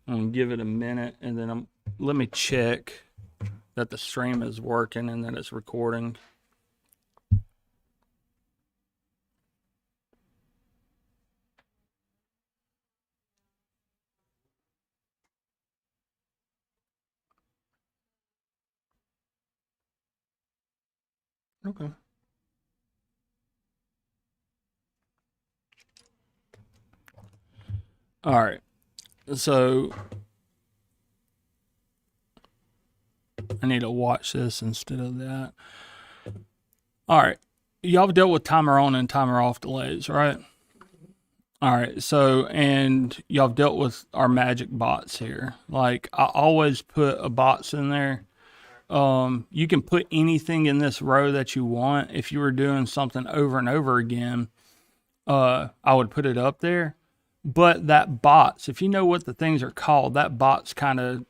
I'm gonna give it a minute, and then let me check that the stream is working and that it's recording. Okay. All right. So I need to watch this instead of that. All right. Y'all have dealt with timer on and timer off delays, right? All right. So, and y'all have dealt with our magic bots here. Like, I always put a bots in there. You can put anything in this row that you want. If you were doing something over and over again, I would put it up there. But that bots, if you know what the things are called, that bots kind of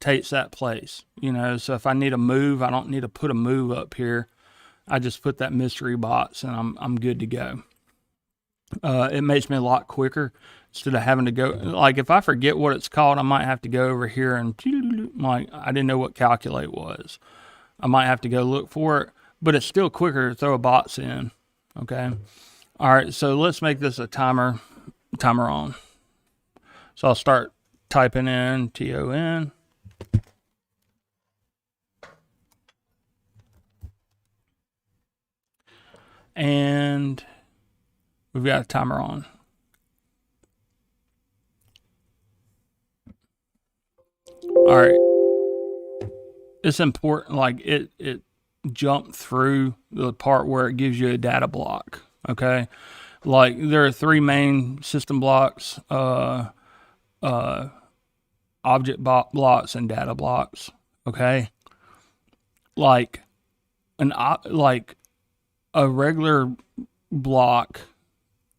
takes that place, you know. So if I need a move, I don't need to put a move up here. I just put that mystery bots, and I'm good to go. It makes me a lot quicker instead of having to go. Like if I forget what it's called, I might have to go over here and like I didn't know what calculate was. I might have to go look for it, but it's still quicker to throw a bots in. Okay. All right. So let's make this a timer on. So I'll start typing in TON. And we've got a timer on. All right. It's important, like it jumped through the part where it gives you a data block. Okay. Like there are three main system blocks, object blocks and data blocks. Okay. Like like a regular block,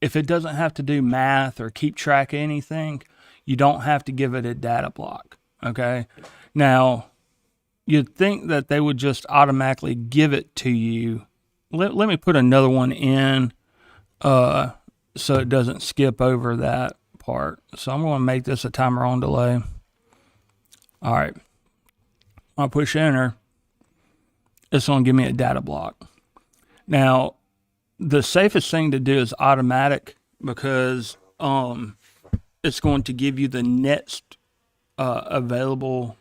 if it doesn't have to do math or keep track of anything, you don't have to give it a data block. Okay. Now, you'd think that they would just automatically give it to you. Let me put another one in so it doesn't skip over that part. So I'm going to make this a timer on delay. All right. I'll push enter. It's going to give me a data block. Now, the safest thing to do is automatic because it's going to give you the next available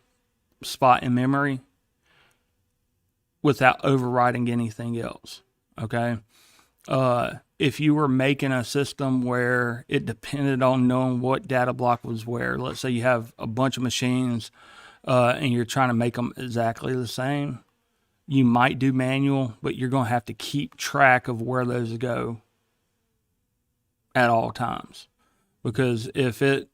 spot in memory without overriding anything else. Okay. If you were making a system where it depended on knowing what data block was where, let's say you have a bunch of machines and you're trying to make them exactly the same, you might do manual, but you're going to have to keep track of where those go at all times. Because if it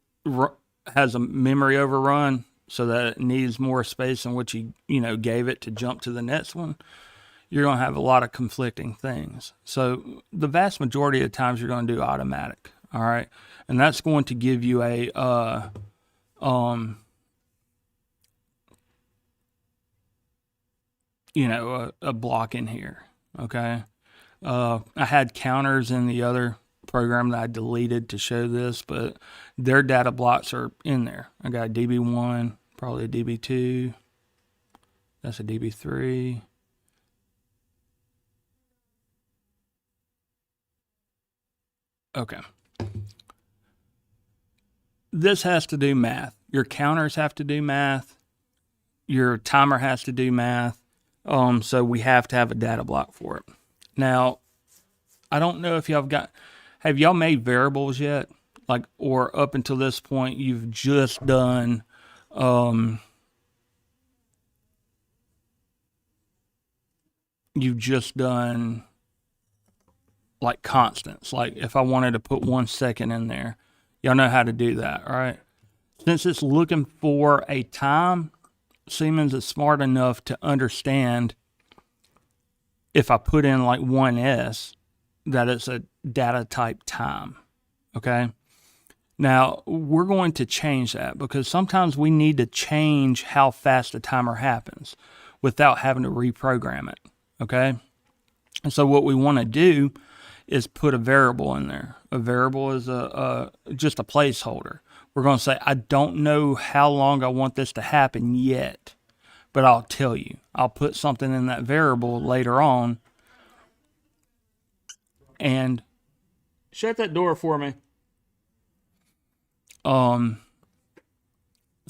has a memory overrun so that it needs more space than what you gave it to jump to the next one, you're going to have a lot of conflicting things. So the vast majority of the times you're going to do automatic. All right. And that's going to give you a block in here. Okay. I had counters in the other program that I deleted to show this, but their data blocks are in there. I got a DB1, probably a DB2. That's a DB3. Okay. This has to do math. Your counters have to do math. Your timer has to do math. So we have to have a data block for it. Now, I don't know if have y'all made variables yet? Like, or up until this point, you've just done, like constants. Like if I wanted to put 1 second in there, y'all know how to do that, right? Since it's looking for a time, Siemens is smart enough to understand if I put in like 1S, that it's a data type time. Okay. Now we're going to change that because sometimes we need to change how fast the timer happens without having to reprogram it. Okay. And so what we want to do is put a variable in there. A variable is just a placeholder. we're going to say, I don't know how long I want this to happen yet, but I'll tell you. I'll put something in that variable later on. And shut that door for me. So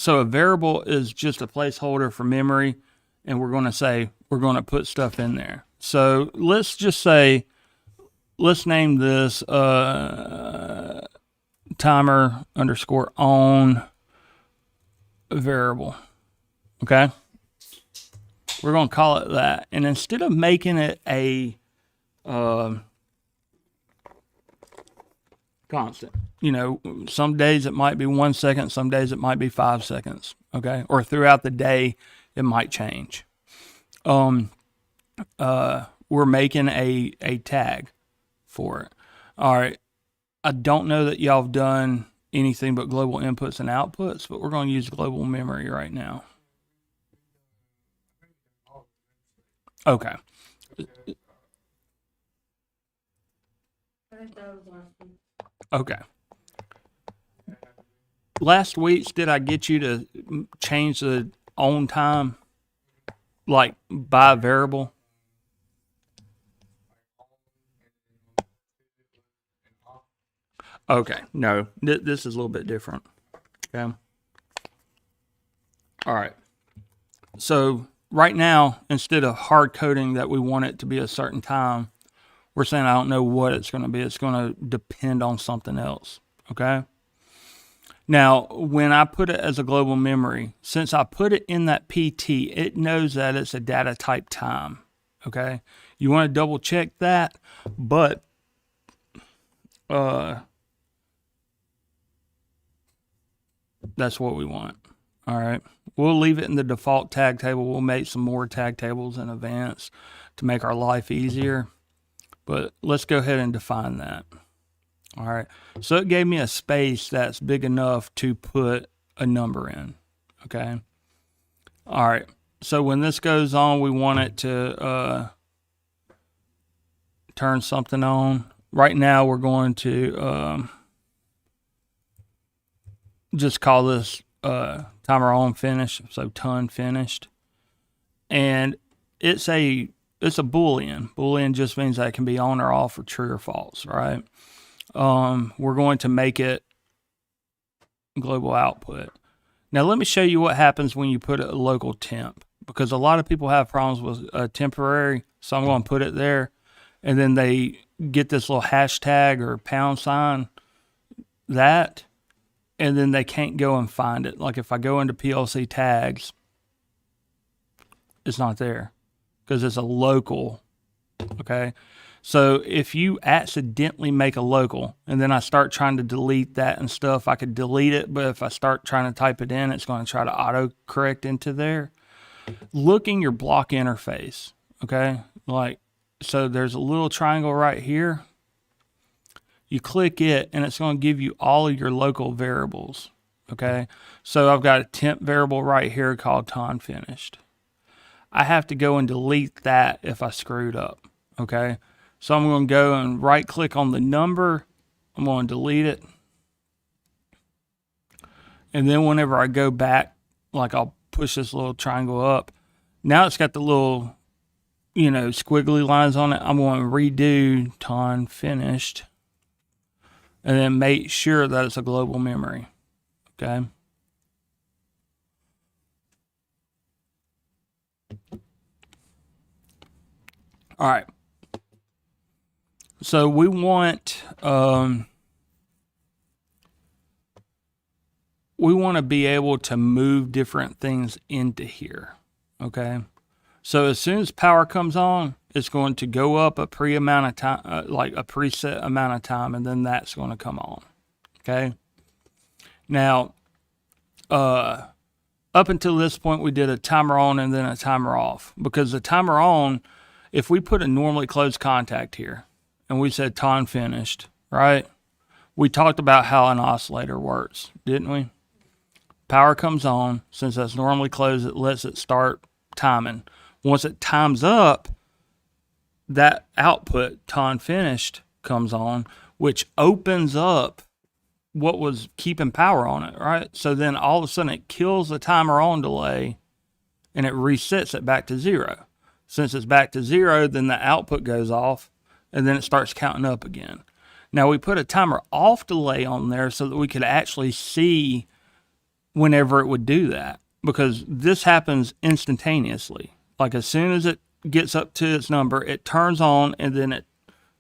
a variable is just a placeholder for memory, and we're going to say we're going to put stuff in there. So let's just say, let's name this timer underscore on variable. Okay. We're going to call it that. And instead of making it a constant, some days it might be 1 second, some days it might be 5 seconds. Okay. Or throughout the day, it might change. We're making a tag for it. All right. I don't know that y'all have done anything but global inputs and outputs, but we're going to use global memory right now. Okay. Okay. Last week's, did I get you to change the on time, like by variable? Okay. No, this is a little bit different. Okay. All right. So right now, instead of hard coding that we want it to be a certain time, we're saying I don't know what it's going to be. It's going to depend on something else. Okay. Now, when I put it as a global memory, since I put it in that PT, it knows that it's a data type time. Okay. You want to double check that, but that's what we want. All right. We'll leave it in the default tag table. We'll make some more tag tables in advance to make our life easier. But let's go ahead and define that. All right. So it gave me a space that's big enough to put a number in. Okay. All right. So when this goes on, we want it to turn something on. Right now, we're going to just call this timer on finish. So ton finished. And it's a Boolean. Boolean just means that it can be on or off or true or false, right? We're going to make it global output. Now, let me show you what happens when you put a local temp, because a lot of people have problems with temporary. So I'm going to put it there, and then they get this little hashtag or pound sign, that, and then they can't go and find it. Like if I go into PLC tags, it's not there because it's a local. Okay. So if you accidentally make a local and then I start trying to delete that and stuff, I could delete it. But if I start trying to type it in, it's going to try to auto correct into there. Look in your block interface. Okay. So there's a little triangle right here. You click it and it's going to give you all of your local variables. Okay. So I've got a temp variable right here called ton finished. I have to go and delete that if I screwed up. Okay. So I'm going to go and right click on the number. I'm going to delete it. And then whenever I go back, like I'll push this little triangle up. Now it's got the little, squiggly lines on it. I'm going to redo ton finished. And then make sure that it's a global memory. Okay. All right. So we want to be able to move different things into here. Okay. So as soon as power comes on, it's going to go up a preset amount of time, and then that's going to come on. Okay. Now, up until this point, we did a timer on and then a timer off, because the timer on, if we put a normally closed contact here and we said ton finished, right? We talked about how an oscillator works, didn't we? Power comes on. Since that's normally closed, it lets it start timing. Once it times up, that output ton finished comes on, which opens up what was keeping power on it, right? So then all of a sudden it kills the timer on delay and it resets it back to 0. Since it's back to 0, then the output goes off and then it starts counting up again. Now we put a timer off delay on there so that we could actually see whenever it would do that, because this happens instantaneously. Like as soon as it gets up to its number, it turns on and then it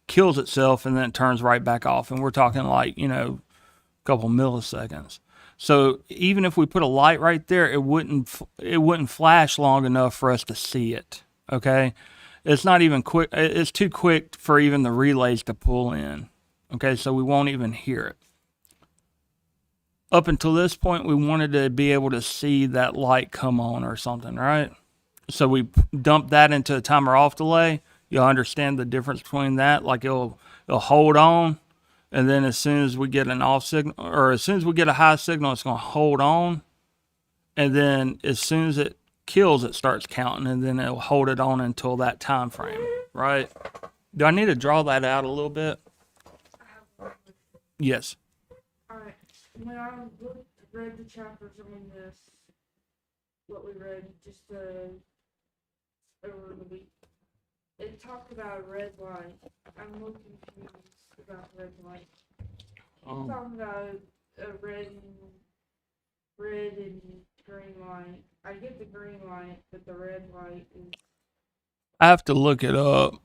kills itself and then it turns right back off. And we're talking like, a couple milliseconds. So even if we put a light right there, it wouldn't flash long enough for us to see it. Okay. It's not even quick. It's too quick for even the relays to pull in. Okay. So we won't even hear it. Up until this point, we wanted to be able to see that light come on or something, right? So we dump that into a timer off delay. You'll understand the difference between that. Like it'll hold on, and then as soon as we get an off signal, or as soon as we get a high signal, it's going to hold on, and then as soon as it kills, it starts counting, and then it'll hold it on until that time frame, right? Do I need to draw that out a little bit? Yes. All right. When I read the chapters on this, what we read just over the week, it talked about a red light. I'm a little confused about the red light. It's talking about a red and green light. I get the green light, but the red light is. I have to look it up.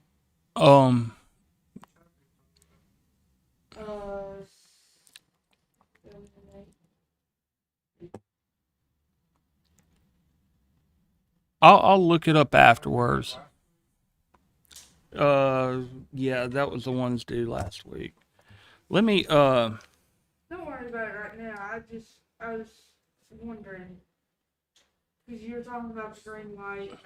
I'll look it up afterwards. Yeah, that was the ones due last week. Let me Don't worry about it right now. I was wondering, because you were talking about the green light, and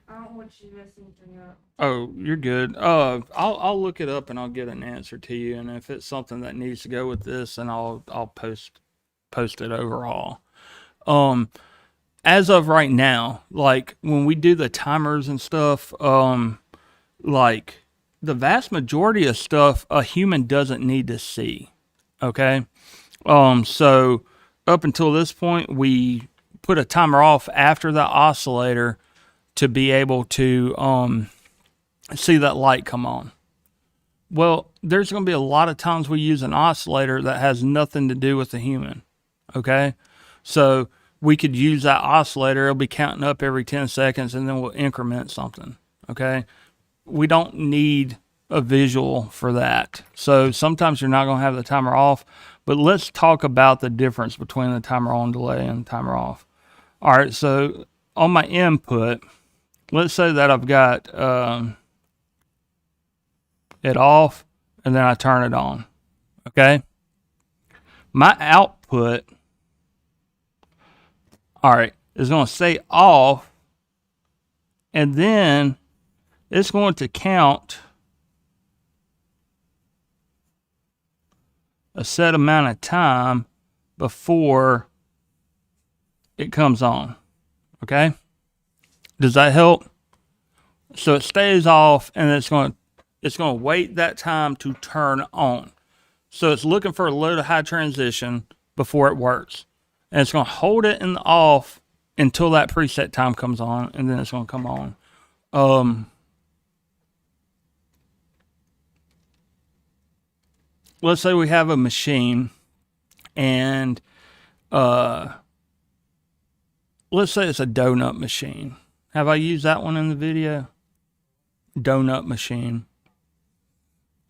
I don't want you to mess anything up. Oh, you're good. I'll look it up and I'll get an answer to you. And if it's something that needs to go with this, then I'll post it overall. As of right now, like when we do the timers and stuff, like the vast majority of stuff a human doesn't need to see. Okay. So up until this point, we put a timer off after the oscillator to be able to see that light come on. Well, there's going to be a lot of times we use an oscillator that has nothing to do with the human. Okay. So we could use that oscillator. It'll be counting up every 10 seconds and then we'll increment something. Okay. We don't need a visual for that. So sometimes you're not going to have the timer off, but let's talk about the difference between the timer on delay and the timer off. All right. So on my input, let's say that I've got it off and then I turn it on. Okay. My output, all right, is going to stay off, and then it's going to count a set amount of time before it comes on. Okay? Does that help? So it stays off, and it's going to wait that time to turn on. So it's looking for a low to high transition before it works. And it's going to hold it in the off until that preset time comes on, and then it's going to come on. Let's say we have a machine, and let's say it's a donut machine. Have I used that one in the video? Donut machine.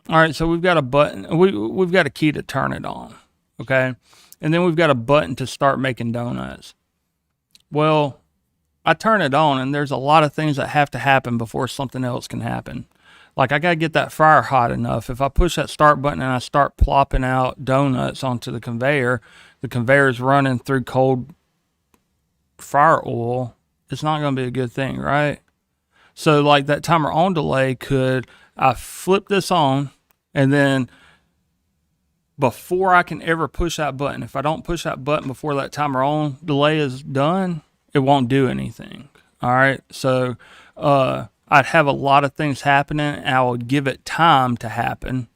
All right, so we've got a button. We've got a key to turn it on, okay? And then we've got a button to start making donuts. Well, I turn it on, and there's a lot of things that have to happen before something else can happen. Like I got to get that fryer hot enough. If I push that start button and I start plopping out donuts onto the conveyor is running through cold fryer oil. It's not going to be a good thing, right? So like that timer on delay I flip this on, and then before I can ever push that button, if I don't push that button before that timer on delay is done, it won't do anything. All right. So I'd have a lot of things happening, and I would give it time to happen,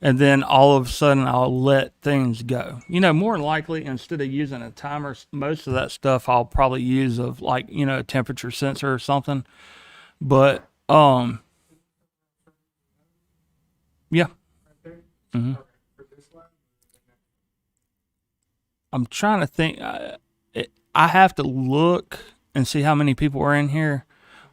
and then all of a sudden I'll let things go. More than likely, instead of using a timer, most of that stuff I'll probably use of like a temperature sensor or something. But yeah. hmm I'm trying to think. I have to look and see how many people are in here,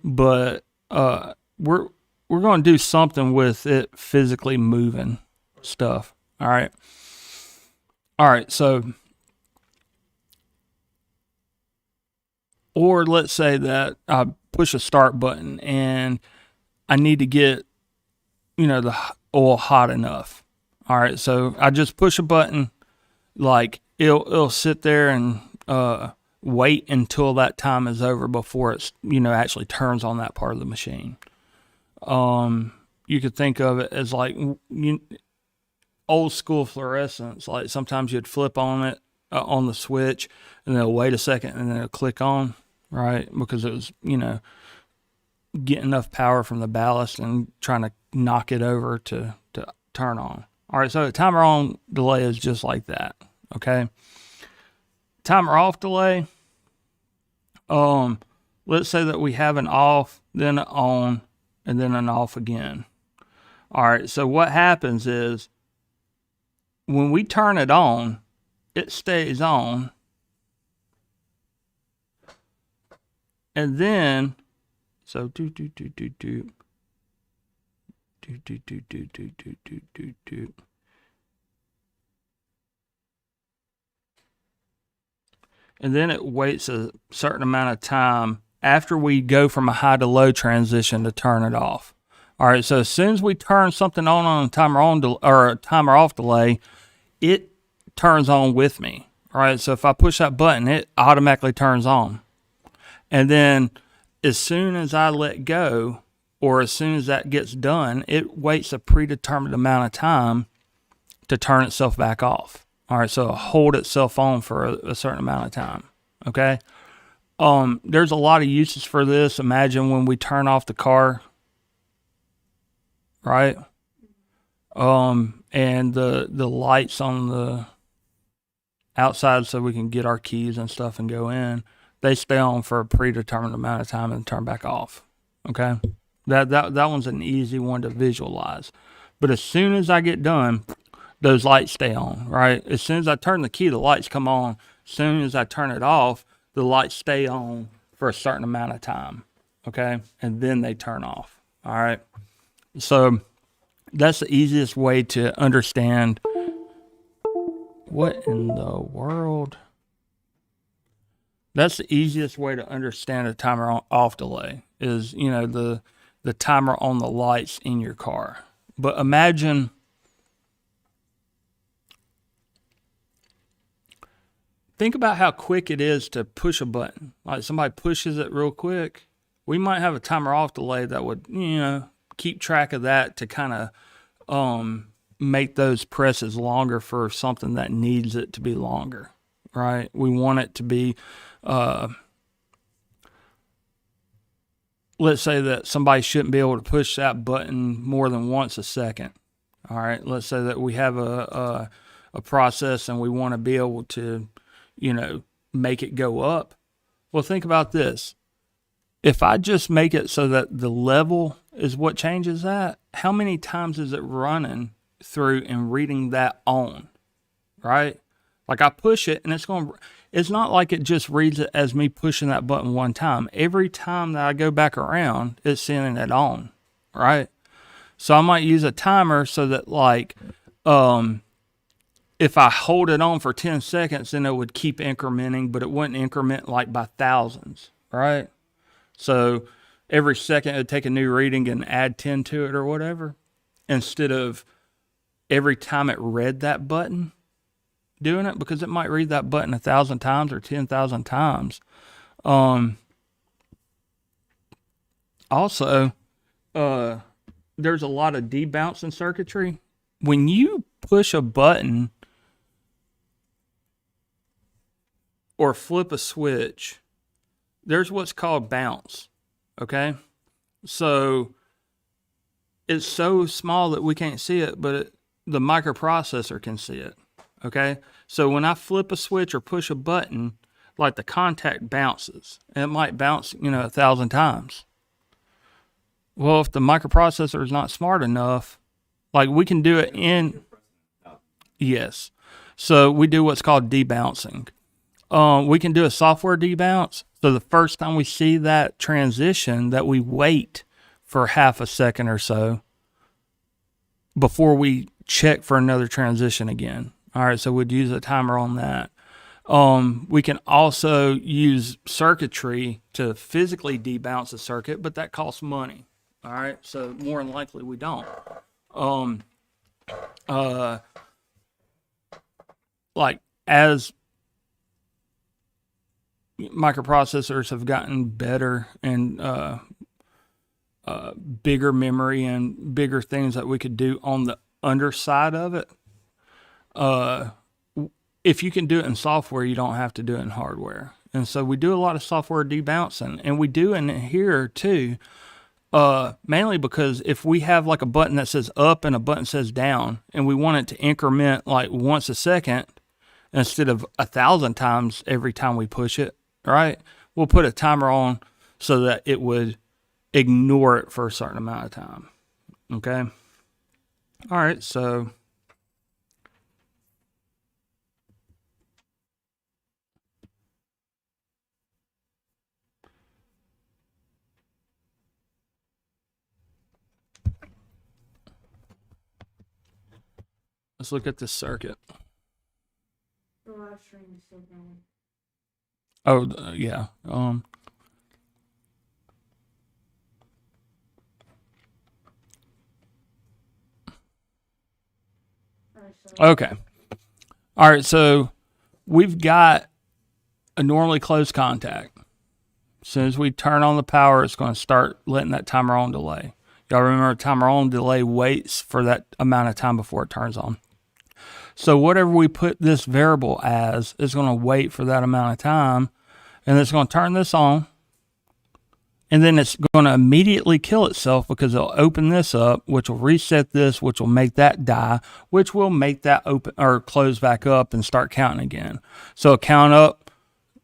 but we're going to do something with it physically moving stuff. All right. All right. So, or let's say that I push a start button and I need to get the oil hot enough. All right. So I just push a button, like it'll sit there and wait until that time is over before it's actually turns on that part of the machine. You could think of it as like old school fluorescence. Like sometimes you'd flip on it on the switch, and then it'll wait a second, and then it'll click on, right? Because it was getting enough power from the ballast and trying to knock it over to turn on. All right, so the timer on delay is just like that. Okay, timer off delay. Let's say that we have an off, then an on, and then an off again. All right, so what happens is when we turn it on, it stays on. And then, so do. And then it waits a certain amount of time after we go from a high to low transition to turn it off. All right, so as soon as we turn something on a timer on or a timer off delay, it turns on with me. All right, so if I push that button, it automatically turns on. And then as soon as I let go, or as soon as that gets done, it waits a predetermined amount of time to turn itself back off. All right, so it'll hold itself on for a certain amount of time. Okay. There's a lot of uses for this. Imagine when we turn off the car, right? And the lights on the outside, so we can get our keys and stuff and go in. They stay on for a predetermined amount of time and turn back off. Okay. That one's an easy one to visualize. But as soon as I get done, those lights stay on, right? As soon as I turn the key, the lights come on. As soon as I turn it off, the lights stay on for a certain amount of time, okay? And then they turn off, all right? So that's the easiest way to understand. What in the world? That's the easiest way to understand a timer off delay is, the timer on the lights in your car. But imagine think about how quick it is to push a button. Like somebody pushes it real quick. We might have a timer off delay that would, keep track of that to kind of make those presses longer for something that needs it to be longer, right? We want it to be, let's say that somebody shouldn't be able to push that button more than once a second. All right, let's say that we have a process and we want to be able to, make it go up. Well, think about this. If I just make it so that the level is what changes that, how many times is it running through and reading that on, right? Like I push it and it's not like it just reads it as me pushing that button one time. Every time that I go back around, it's sending it on, right? So I might use a timer so that if I hold it on for 10 seconds, then it would keep incrementing, but it wouldn't increment like by thousands, right? So every second it would take a new reading and add 10 to it or whatever, instead of every time it read that button doing it, because it might read that button 1,000 times or 10,000 times. Also, there's a lot of debouncing circuitry. When you push a button or flip a switch, there's what's called bounce, okay? So it's so small that we can't see it, but the microprocessor can see it. Okay. So when I flip a switch or push a button, like the contact bounces, and it might bounce, 1,000 times. Well, if the microprocessor is not smart enough, like we can do it in, yes. So we do what's called debouncing. We can do a software debounce. So the first time we see that transition, that we wait for half a second or so before we check for another transition again. All right, so we'd use a timer on that. We can also use circuitry to physically debounce a circuit, but that costs money. All right, so more than likely we don't. Like as microprocessors have gotten better and bigger memory and bigger things that we could do on the underside of it. If you can do it in software, you don't have to do it in hardware. And so we do a lot of software debouncing, and we do in here too. Mainly because if we have like a button that says up and a button says down, and we want it to increment like once a second instead of 1,000 times every time we push it, right? We'll put a timer on so that it would ignore it for a certain amount of time. Okay. All right. So let's look at this circuit. The live stream is still going. Oh, yeah. Okay. All right. So we've got a normally closed contact. As soon as we turn on the power, it's going to start letting that timer on delay. Y'all remember timer on delay waits for that amount of time before it turns on. So whatever we put this variable as is going to wait for that amount of time, and it's going to turn this on, and then it's going to immediately kill itself because it'll open this up, which will reset this, which will make that die, which will make that open or close back up and start counting again. So it'll count up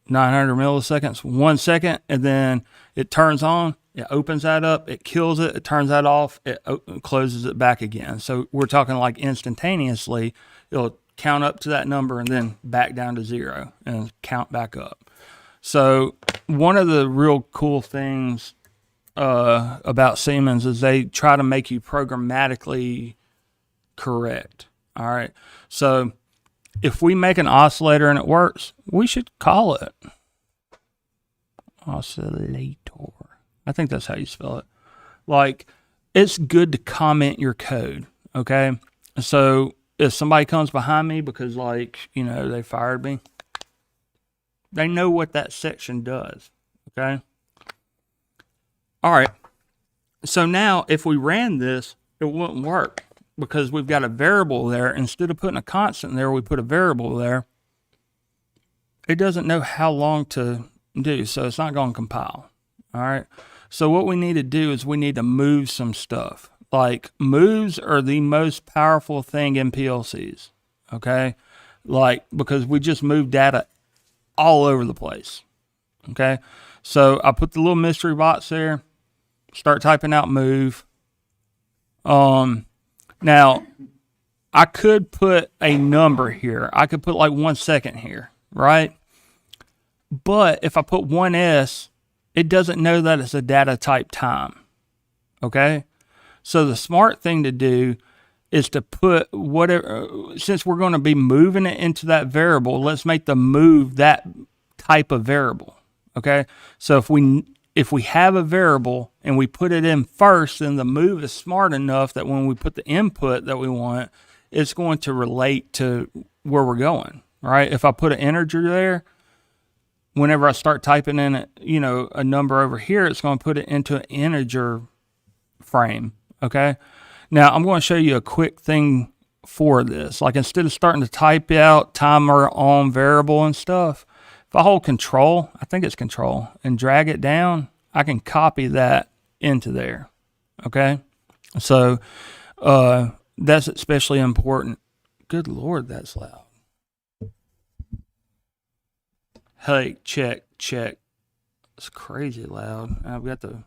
900 milliseconds, 1 second, and then it turns on, it opens that up, it kills it, it turns that off, it closes it back again. So we're talking like instantaneously, it'll count up to that number and then back down to 0 and count back up. So one of the real cool things about Siemens is they try to make you programmatically correct. All right. So if we make an oscillator and it works, we should call it oscillator. I think that's how you spell it. Like, it's good to comment your code. Okay. So if somebody comes behind me because, like, they fired me, they know what that section does. Okay. All right. So now if we ran this, it wouldn't work because we've got a variable there. Instead of putting a constant there, we put a variable there. It doesn't know how long to do, so it's not going to compile. All right. So what we need to do is we need to move some stuff. Like, moves are the most powerful thing in PLCs. Okay. Like, because we just move data all over the place. Okay. So I put the little mystery box there, start typing out move. Now I could put a number here. I could put like 1 second here, right? But if I put 1S, it doesn't know that it's a data type time. Okay. So the smart thing to do is to put whatever, since we're going to be moving it into that variable, let's make the move that type of variable. Okay. So if we have a variable and we put it in first, then the move is smart enough that when we put the input that we want, it's going to relate to where we're going, right? If I put an integer there, whenever I start typing in a number over here, it's going to put it into an integer frame. Okay. Now I'm going to show you a quick thing for this. Like, instead of starting to type out timer on variable and stuff, if I hold control, I think it's control, and drag it down, I can copy that into there. Okay? So that's especially important. Good Lord, that's loud. Hey, check. It's crazy loud. I've got the...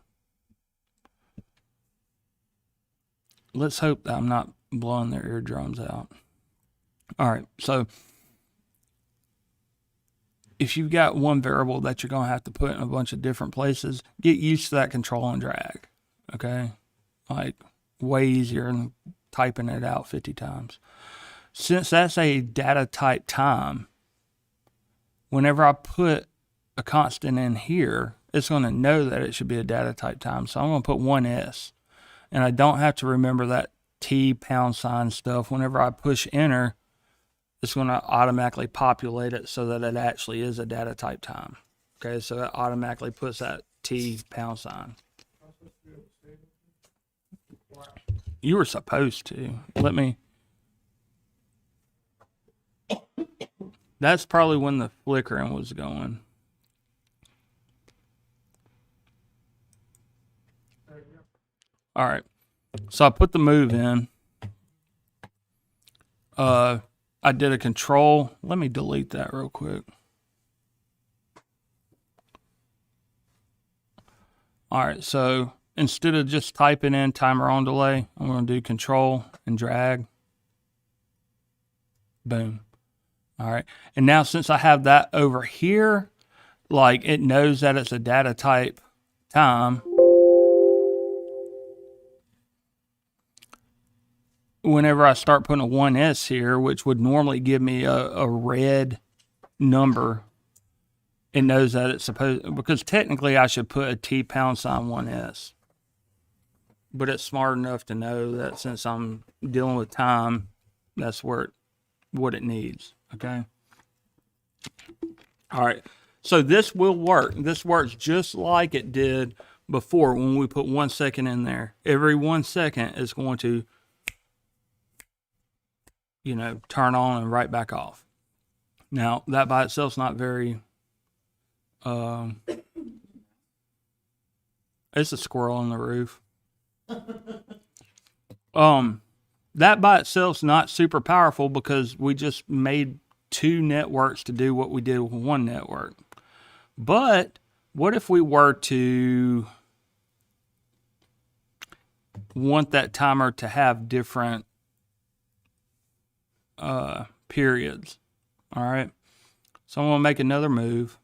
Let's hope that I'm not blowing their eardrums out. All right, so if you've got one variable that you're going to have to put in a bunch of different places, get used to that control and drag, okay? Like, way easier than typing it out 50 times. Since that's a data type time, whenever I put a constant in here, it's going to know that it should be a data type time. So I'm going to put 1s, and I don't have to remember that T # stuff. Whenever I push enter, it's going to automatically populate it so that it actually is a data type time. Okay, so it automatically puts that T #. You were supposed to. Let me... That's probably when the flickering was going. All right. So I put the move in. I did a control. Let me delete that real quick. All right. So instead of just typing in timer on delay, I'm going to do control and drag. Boom. All right. And now since I have that over here, like it knows that it's a data type time. Whenever I start putting a 1s here, which would normally give me a red number, it knows that it's supposed... Because technically I should put a T #1s. But it's smart enough to know that since I'm dealing with time, that's what it needs. Okay? All right. So this will work. This works just like it did before when we put 1 second in there. Every 1 second is going to, turn on and right back off. Now, that by itself is not very... it's a squirrel on the roof. That by itself is not super powerful because we just made 2 networks to do what we did with 1 network. But what if we were to want that timer to have different periods? All right. So I'm going to make another move.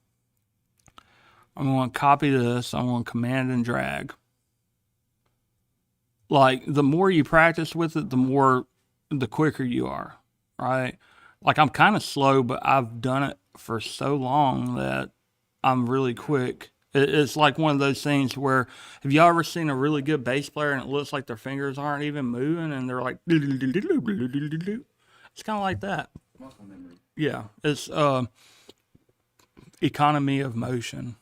I'm going to copy this. I'm going to command and drag. Like, the more you practice with it, the quicker you are, right? Like, I'm kind of slow, but I've done it for so long that I'm really quick. It's like one of those things where, have y'all ever seen a really good bass player and it looks like their fingers aren't even moving and they're like, it's kind of like that. Yeah, it's economy of motion.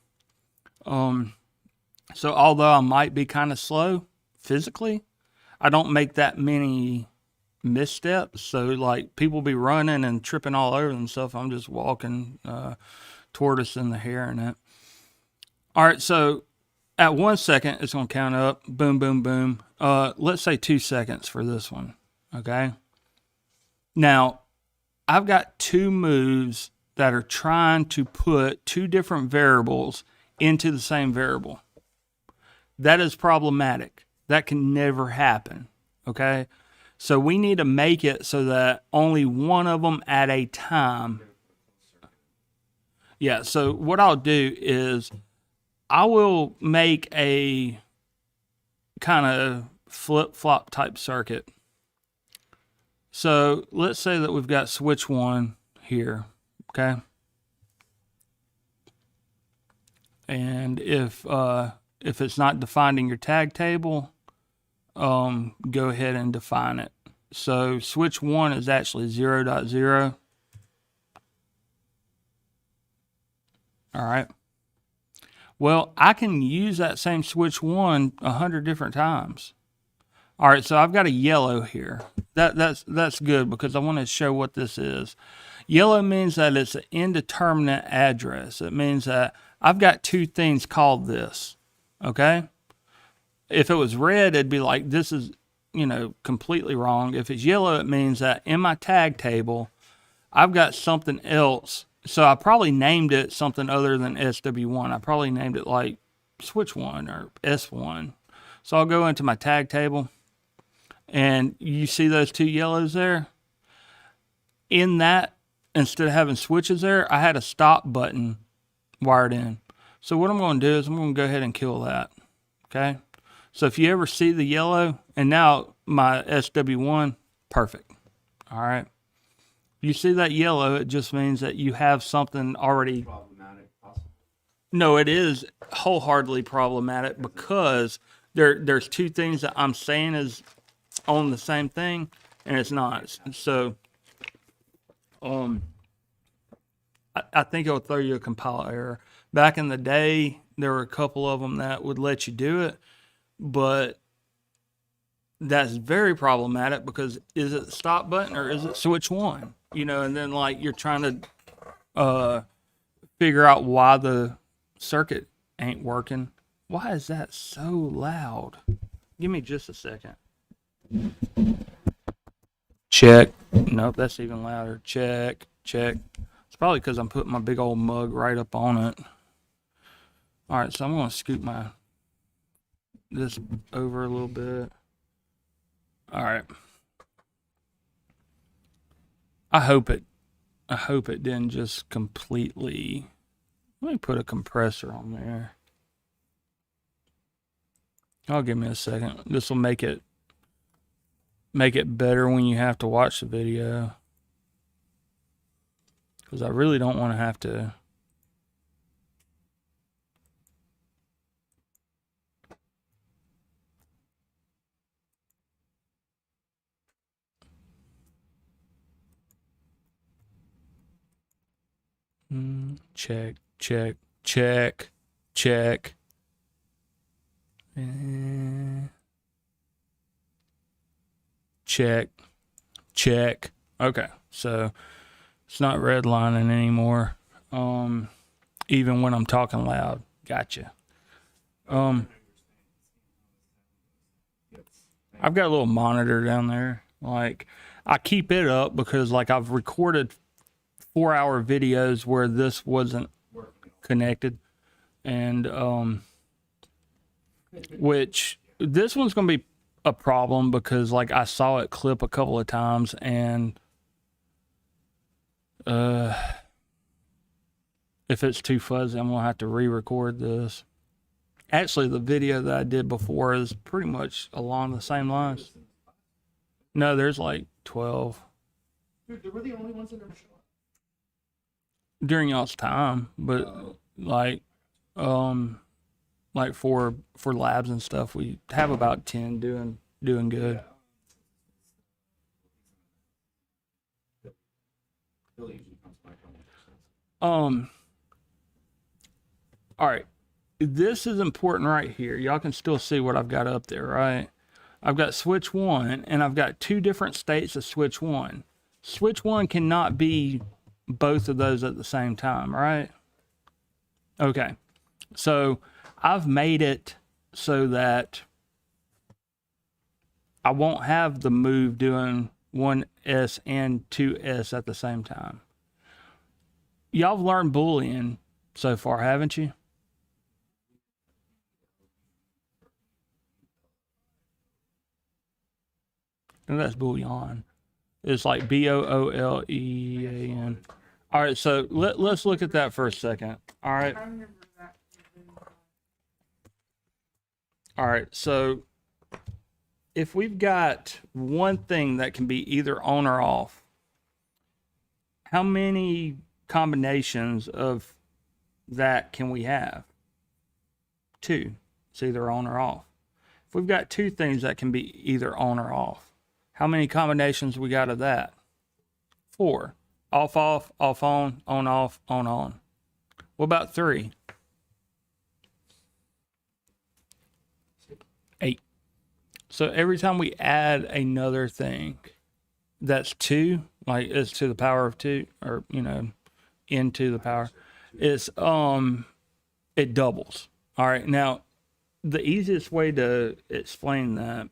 So although I might be kind of slow physically, I don't make that many missteps. So like people be running and tripping all over themselves. I'm just walking tortoise in the hare and that. All right, so at 1 second, it's going to count up. Boom, boom, boom. Let's say 2 seconds for this one. Okay. Now, I've got 2 moves that are trying to put 2 different variables into the same variable. That is problematic. That can never happen. Okay. So we need to make it so that only one of them at a time. Yeah. So what I'll do is I will make a kind of flip-flop type circuit. So let's say that we've got switch 1 here, okay? And if it's not defined in your tag table, go ahead and define it. So switch 1 is actually 0.0. All right. Well, I can use that same switch 1 100 different times. All right, so I've got a yellow here. That's good because I want to show what this is. Yellow means that it's an indeterminate address. It means that I've got 2 things called this, okay? if it was red, it'd be like, this is, completely wrong. If it's yellow, it means that in my tag table, I've got something else. So I probably named it something other than SW1. I probably named it like Switch 1 or S1. So I'll go into my tag table, and you see those two yellows there? In that, instead of having switches there, I had a stop button wired in. So what I'm going to do is I'm going to go ahead and kill that. Okay? So if you ever see the yellow, and now my SW1, perfect. All right? You see that yellow, it just means that you have something already. Problematic, possible. No, it is wholeheartedly problematic because there's two things that I'm saying is on the same thing, and it's not. So, I think it'll throw you a compile error. Back in the day, there were a couple of them that would let you do it, but that's very problematic because is it the stop button or is it switch one? And then like you're trying to figure out why the circuit ain't working. Why is that so loud? Give me just a second. Check. Nope, that's even louder. Check. It's probably because I'm putting my big old mug right up on it. All right, so I'm going to scoot this over a little bit. All right. I hope it didn't just completely. Let me put a compressor on there. Give me a second. This will make it better when you have to watch the video. Because I really don't want to have to. Check. Check. Okay, so it's not redlining anymore. Even when I'm talking loud. Gotcha. I've got a little monitor down there. Like, I keep it up because like I've recorded 4-hour videos where this wasn't connected, and which this one's gonna be a problem because like I saw it clip a couple of times, and if it's too fuzzy, I'm gonna have to re-record this. Actually, the video that I did before is pretty much along the same lines. No, there's like 12. Dude, they were the only ones that ever showed up. During y'all's time, but like for labs and stuff, we have about 10 doing good. All right, this is important right here. Y'all can still see what I've got up there, right? I've got switch 1, and I've got 2 different states of switch 1. Switch 1 cannot be both of those at the same time, right? Okay, so I've made it so that I won't have the move doing 1S and 2S at the same time. Y'all have learned Boolean so far, haven't you? And that's Boolean. It's like Boolean. All right, so let's look at that for a second. All right. I remember that. All right, so if we've got one thing that can be either on or off, how many combinations of that can we have? 2. It's either on or off. If we've got 2 things that can be either on or off, how many combinations we got of that? 4. Off, off, off, on, off, on. What about 3? 8. So every time we add another thing that's 2, like it's to the power of 2, or into the power, it's it doubles. All right, now the easiest way to explain that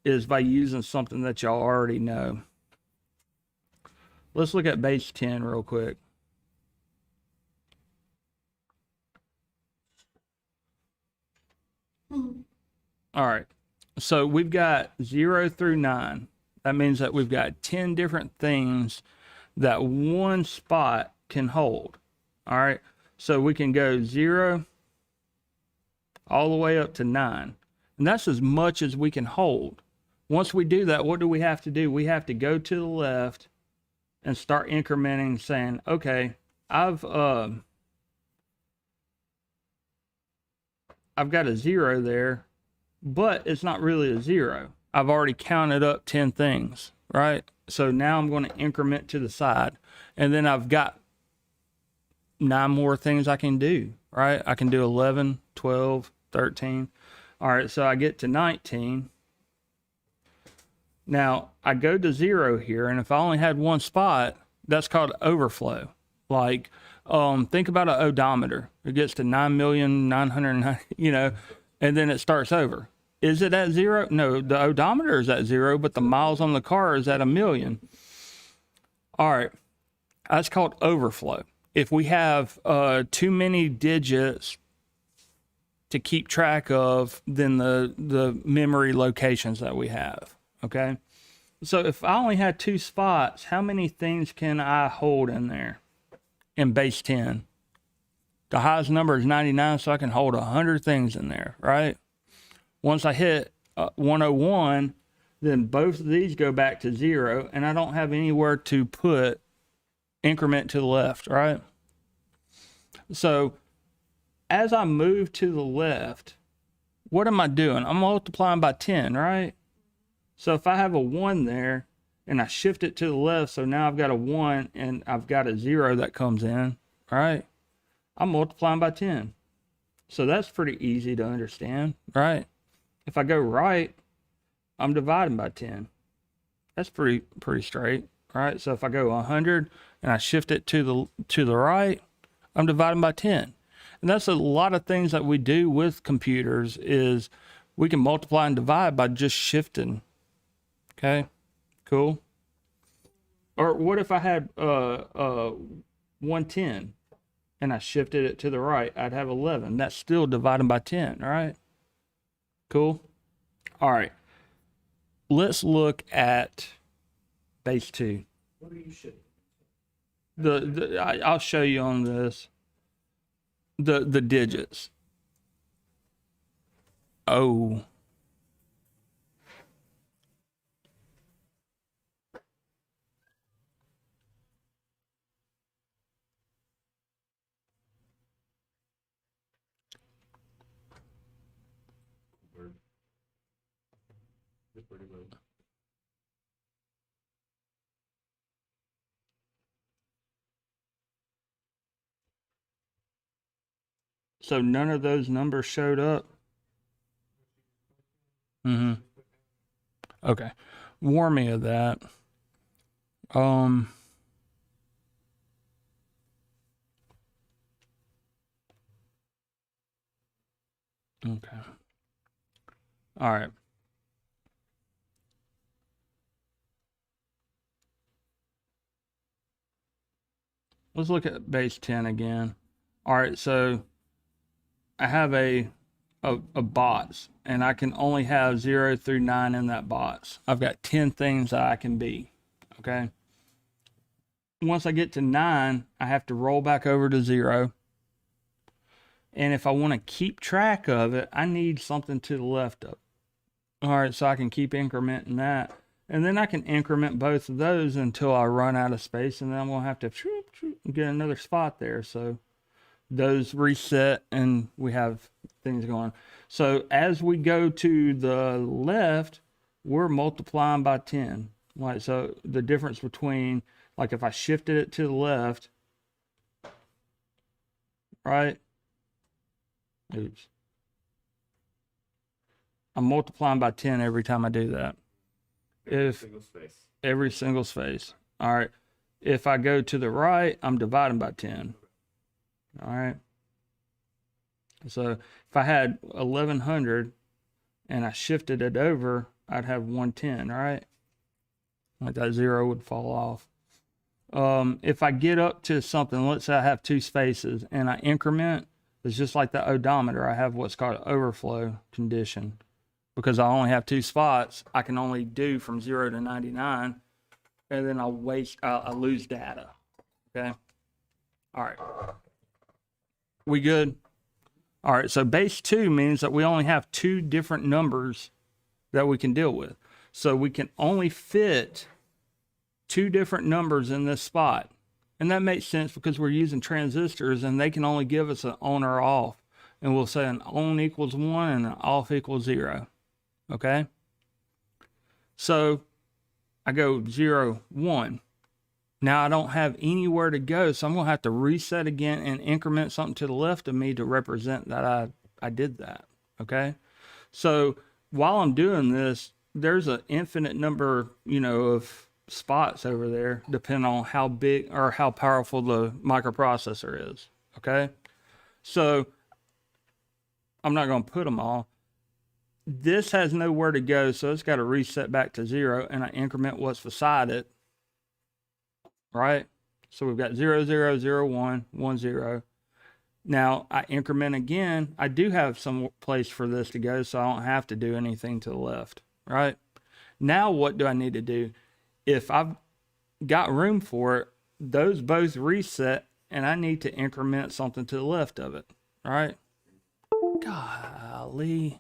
is by using something that y'all already know. Let's look at base 10 real quick. All right. So we've got 0 through 9. That means that we've got 10 different things that one spot can hold. All right. So we can go 0 all the way up to 9. And that's as much as we can hold. Once we do that, what do we have to do? We have to go to the left and start incrementing, saying, okay, I've got a 0 there, but it's not really a 0. I've already counted up 10 things, right? So now I'm going to increment to the side, and then I've got 9 more things I can do, right? I can do 11, 12, 13. All right, so I get to 19. Now I go to 0 here, and if I only had one spot, that's called overflow. Like, think about an odometer. It gets to 9,900,000, you know, and then it starts over. Is it at 0? No, the odometer is at 0, but the miles on the car is at 1,000,000. All right, that's called overflow. If we have too many digits to keep track of, then the memory locations that we have. Okay, so if I only had 2 spots, how many things can I hold in there in base 10? The highest number is 99, so I can hold 100 things in there, right? Once I hit 101, then both of these go back to 0, and I don't have anywhere to put increment to the left, right? So as I move to the left, what am I doing? I'm multiplying by 10, right? So if I have a 1 there and I shift it to the left, so now I've got a 1 and I've got a 0 that comes in, right? I'm multiplying by 10. So that's pretty easy to understand, right? If I go right, I'm dividing by 10. That's pretty straight, right? So if I go 100 and I shift it to the right, I'm dividing by 10. And that's a lot of things that we do with computers is we can multiply and divide by just shifting. Okay, cool. Or what if I had 110 and I shifted it to the right? I'd have 11. That's still dividing by 10, all right? Cool. All right. Let's look at base 2. What are you shitting? I'll show you on this. The digits. Oh. It's pretty good. So none of those numbers showed up. Mm-hmm. Okay. Warn me of that. Um. Okay. All right. Let's look at base 10 again. All right, so I have a box, and I can only have 0 through 9 in that box. I've got 10 things that I can be, okay? Once I get to 9, I have to roll back over to 0. And if I want to keep track of it, I need something to the left of. All right, so I can keep incrementing that. And then I can increment both of those until I run out of space, and then I'm going to have to get another spot there. So those reset, and we have things going. So as we go to the left, we're multiplying by 10. Like, so the difference between, like if I shifted it to the left, right? Oops. I'm multiplying by 10 every time I do that. Every single space. All right. If I go to the right, I'm dividing by 10. All right. So if I had 1100 and I shifted it over, I'd have 110, right? Like that 0 would fall off. If I get up to something, let's say I have 2 spaces and I increment, it's just like the odometer. I have what's called an overflow condition. Because I only have 2 spots, I can only do from 0 to 99, and then I lose data. Okay. All right. We good? All right. So base 2 means that we only have 2 different numbers that we can deal with. So we can only fit 2 different numbers in this spot. And that makes sense because we're using transistors and they can only give us an on or off. And we'll say an on equals 1 and an off equals 0. Okay. So I go 0, 1. Now I don't have anywhere to go, so I'm going to have to reset again and increment something to the left of me to represent that I did that. Okay. So while I'm doing this, there's an infinite number, of spots over there, depending on how big or how powerful the microprocessor is. Okay. So I'm not going to put them all. This has nowhere to go, so it's got to reset back to 0, and I increment what's beside it. Right? So we've got 0, 0, 0, 1, 1, 0. Now I increment again. I do have some place for this to go, so I don't have to do anything to the left. Right? Now what do I need to do? If I've got room for it, those both reset, and I need to increment something to the left of it. Right? Golly.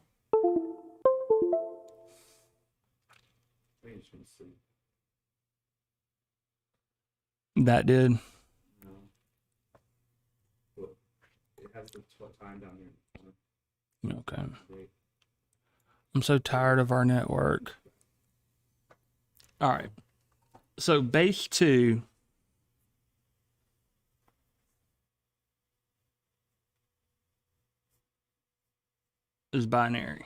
That did. No. Well, it has the time down here. Okay. I'm so tired of our network. All right. So base 2 is binary.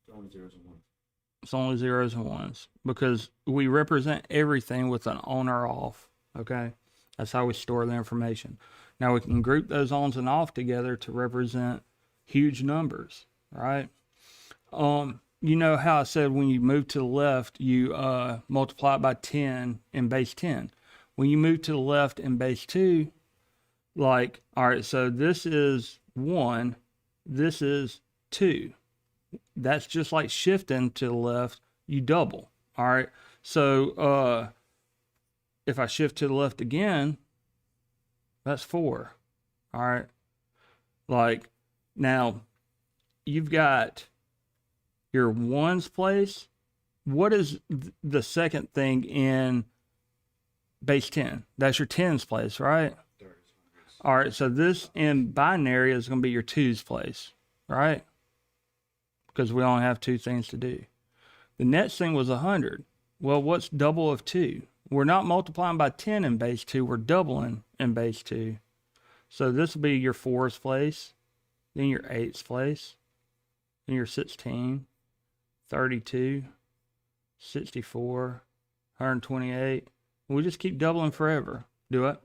It's only zeros and ones. It's only zeros and ones because we represent everything with an on or off. Okay. That's how we store the information. Now we can group those ons and off together to represent huge numbers, right? You know how I said when you move to the left, you multiply it by 10 in base 10. When you move to the left in base 2, all right, so this is 1, this is 2. That's just like shifting to the left, you double. All right. So if I shift to the left again, that's 4. All right. Now you've got your ones place. What is the second thing in base 10? That's your tens place, right? All right. So this in binary is going to be your twos place, right? Because we only have 2 things to do. The next thing was 100. Well, what's double of 2? We're not multiplying by 10 in base 2. We're doubling in base 2. So this will be your 4's place, then your 8's place, then your 16, 32, 64, 128. We just keep doubling forever. Do it?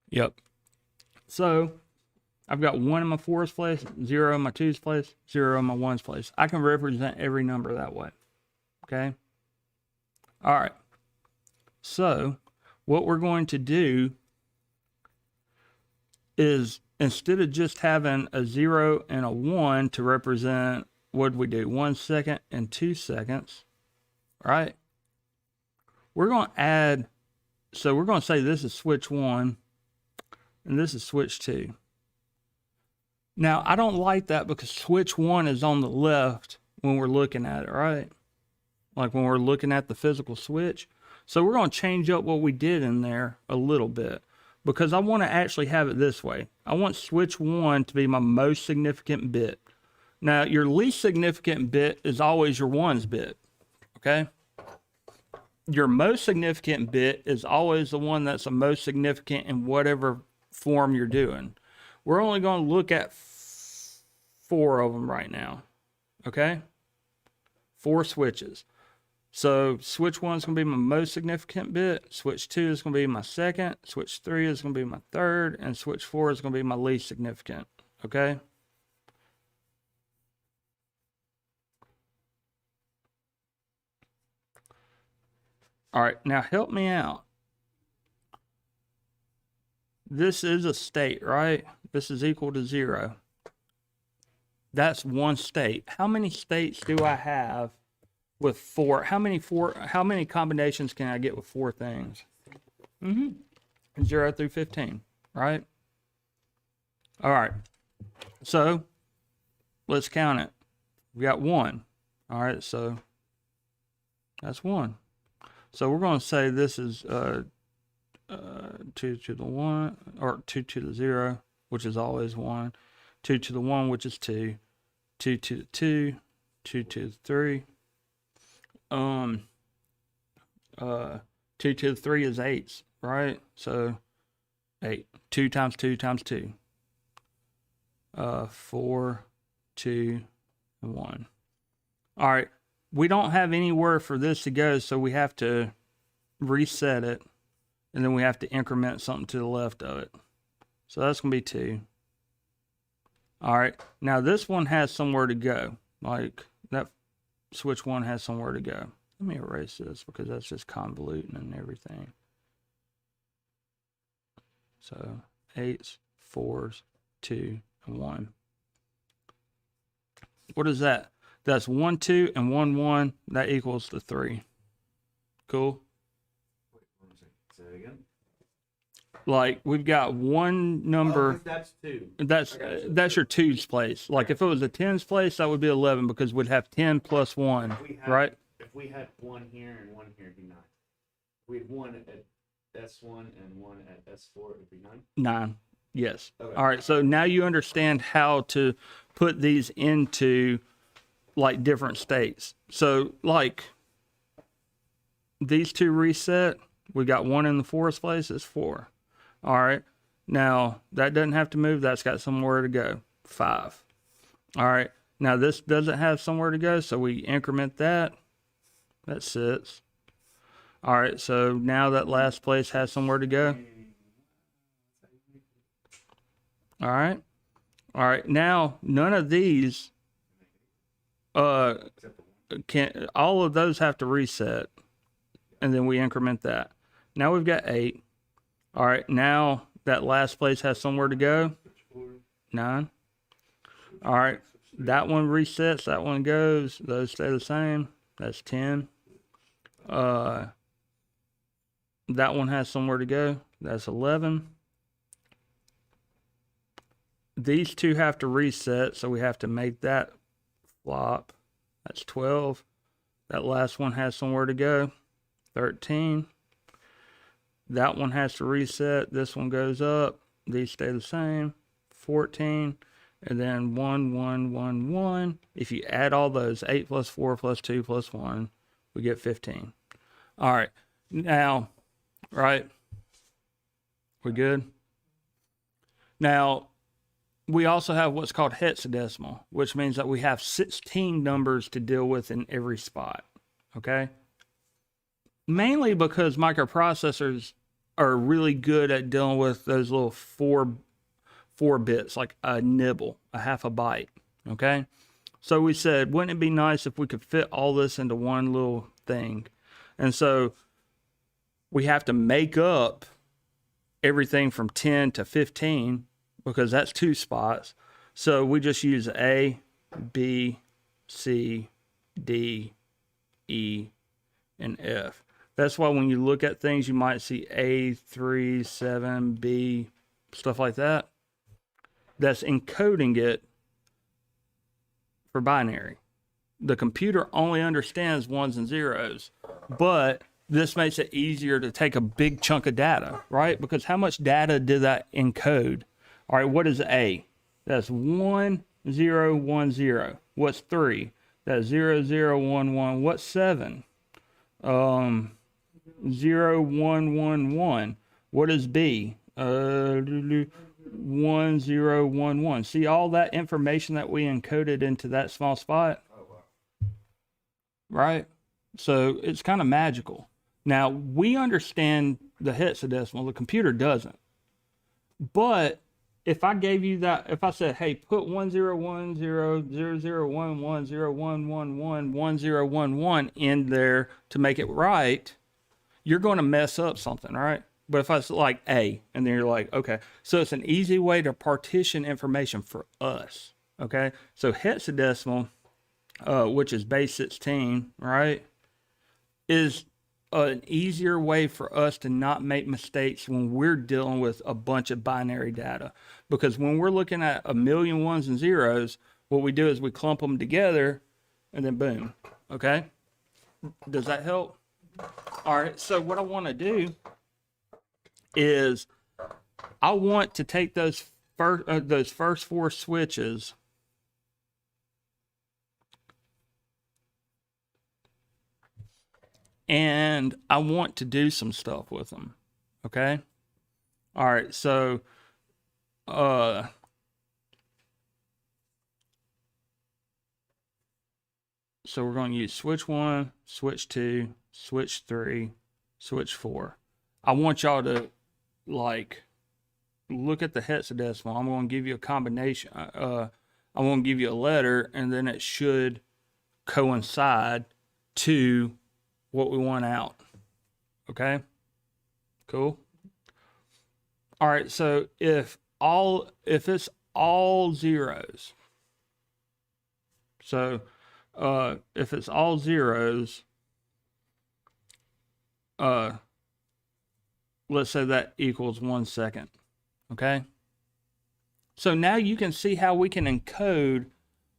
Yep. So I've got 1 in my 4's place, 0 in my 2's place, 0 in my 1's place. I can represent every number that way. Okay? All right. So what we're going to do is instead of just having a 0 and a 1 to represent, what do we do? 1 second and 2 seconds. Right? We're going to add, so we're going to say this is switch 1 and this is switch 2. Now, I don't like that because switch 1 is on the left when we're looking at it, right? Like when we're looking at the physical switch. So we're going to change up what we did in there a little bit because I want to actually have it this way. I want switch 1 to be my most significant bit. Now, your least significant bit is always your 1's bit, okay? Your most significant bit is always the one that's the most significant in whatever form you're doing. We're only going to look at 4 of them right now, okay? 4 switches. So switch 1 is going to be my most significant bit. Switch 2 is going to be my second. Switch 3 is going to be my third. And switch 4 is going to be my least significant. Okay? All right, now help me out. This is a state, right? This is equal to 0. That's one state. How many states do I have with 4? How many combinations can I get with 4 things? 0 through 15, right? All right. So let's count it. We got 1. All right, so that's 1. So we're going to say this is 2 to the 1, or 2 to the 0, which is always 1. 2 to the 1, which is 2. 2 to the 2. 2 to the 3. 2 to the 3 is 8, right? So 8. 2 times 2 times 2. 4, 2, and 1. All right. We don't have anywhere for this to go, so we have to reset it, and then we have to increment something to the left of it. So that's going to be 2. All right. Now this one has somewhere to go. Like that switch 1 has somewhere to go. Let me erase this because that's just convoluting and everything. So 8s, 4s, 2, and 1. What is that? That's 1, 2, and 1, 1. That equals the 3. Cool? Wait, say it again. Like, we've got one number. Oh, that's 2. That's your 2's place. Like, if it was a 10's place, that would be 11 because we'd have 10 plus 1, right? If we had 1 here and 1 here, it'd be 9. If we had 1 at S1 and 1 at S4, it'd be 9. 9. Yes. Okay. All right. So now you understand how to put these into like different states. So like these 2 reset, we got 1 in the 4's place, it's 4. All right. Now that doesn't have to move. That's got somewhere to go. 5. All right. Now this doesn't have somewhere to go. So we increment that. That sits. All right. So now that last place has somewhere to go. All right. All right. Now none of these can, all of those have to reset, and then we increment that. Now we've got 8. All right, now that last place has somewhere to go. 9. All right, that one resets, that one goes, those stay the same. That's 10. That one has somewhere to go. That's 11. These 2 have to reset, so we have to make that flop. That's 12. That last one has somewhere to go. 13. That one has to reset. This one goes up. These stay the same. 14. And then 1, 1, 1, 1. If you add all those, 8 plus 4 plus 2 plus 1, we get 15. All right. Now, right? We good? Now, we also have what's called hexadecimal, which means that we have 16 numbers to deal with in every spot. Okay? Mainly because microprocessors are really good at dealing with those little 4 bits, like a nibble, a half a byte. Okay? So we said, wouldn't it be nice if we could fit all this into one little thing? And so we have to make up everything from 10 to 15 because that's 2 spots. So we just use A, B, C, D, E, and F. That's why when you look at things, you might see A, 3, 7, B, stuff like that. That's encoding it for binary. The computer only understands 1s and 0s, but this makes it easier to take a big chunk of data, right? Because how much data did that encode? All right, what is A? That's 1, 0, 1, 0. What's 3? That's 0, 0, 1, 1. What's 7? 0, 1, 1, 1. What is B? 1, 0, 1, 1. See all that information that we encoded into that small spot? Oh, wow. Right? So it's kind of magical. Now, we understand the hexadecimal, the computer doesn't. But if I gave you that, if I said, hey, put 1010001101111011 in there to make it right, you're going to mess up something, right? But if I was like A, and then you're like, okay, so it's an easy way to partition information for us, okay? So hexadecimal, which is base 16, right, is an easier way for us to not make mistakes when we're dealing with a bunch of binary data. Because when we're looking at a million ones and zeros, what we do is we clump them together and then boom, okay? Does that help? All right, so what I want to do is I want to take those first four switches and I want to do some stuff with them. Okay? All right, so so we're going to use switch 1, switch 2, switch 3, switch 4. I want y'all to like look at the hexadecimal. I'm going to give you a combination. I'm going to give you a letter, and then it should coincide to what we want out. Okay? Cool. All right, so if it's all zeros, so if it's all zeros, let's say that equals 1 second. Okay? So now you can see how we can encode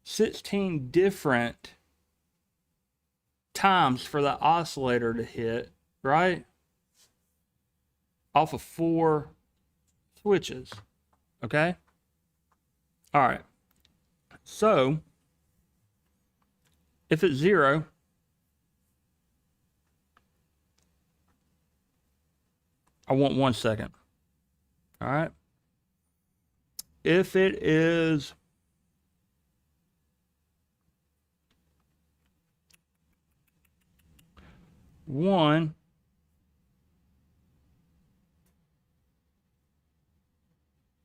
16 different times for the oscillator to hit, right? Off of 4 switches. Okay? All right. So if it's 0, I want 1 second. All right. If it is one,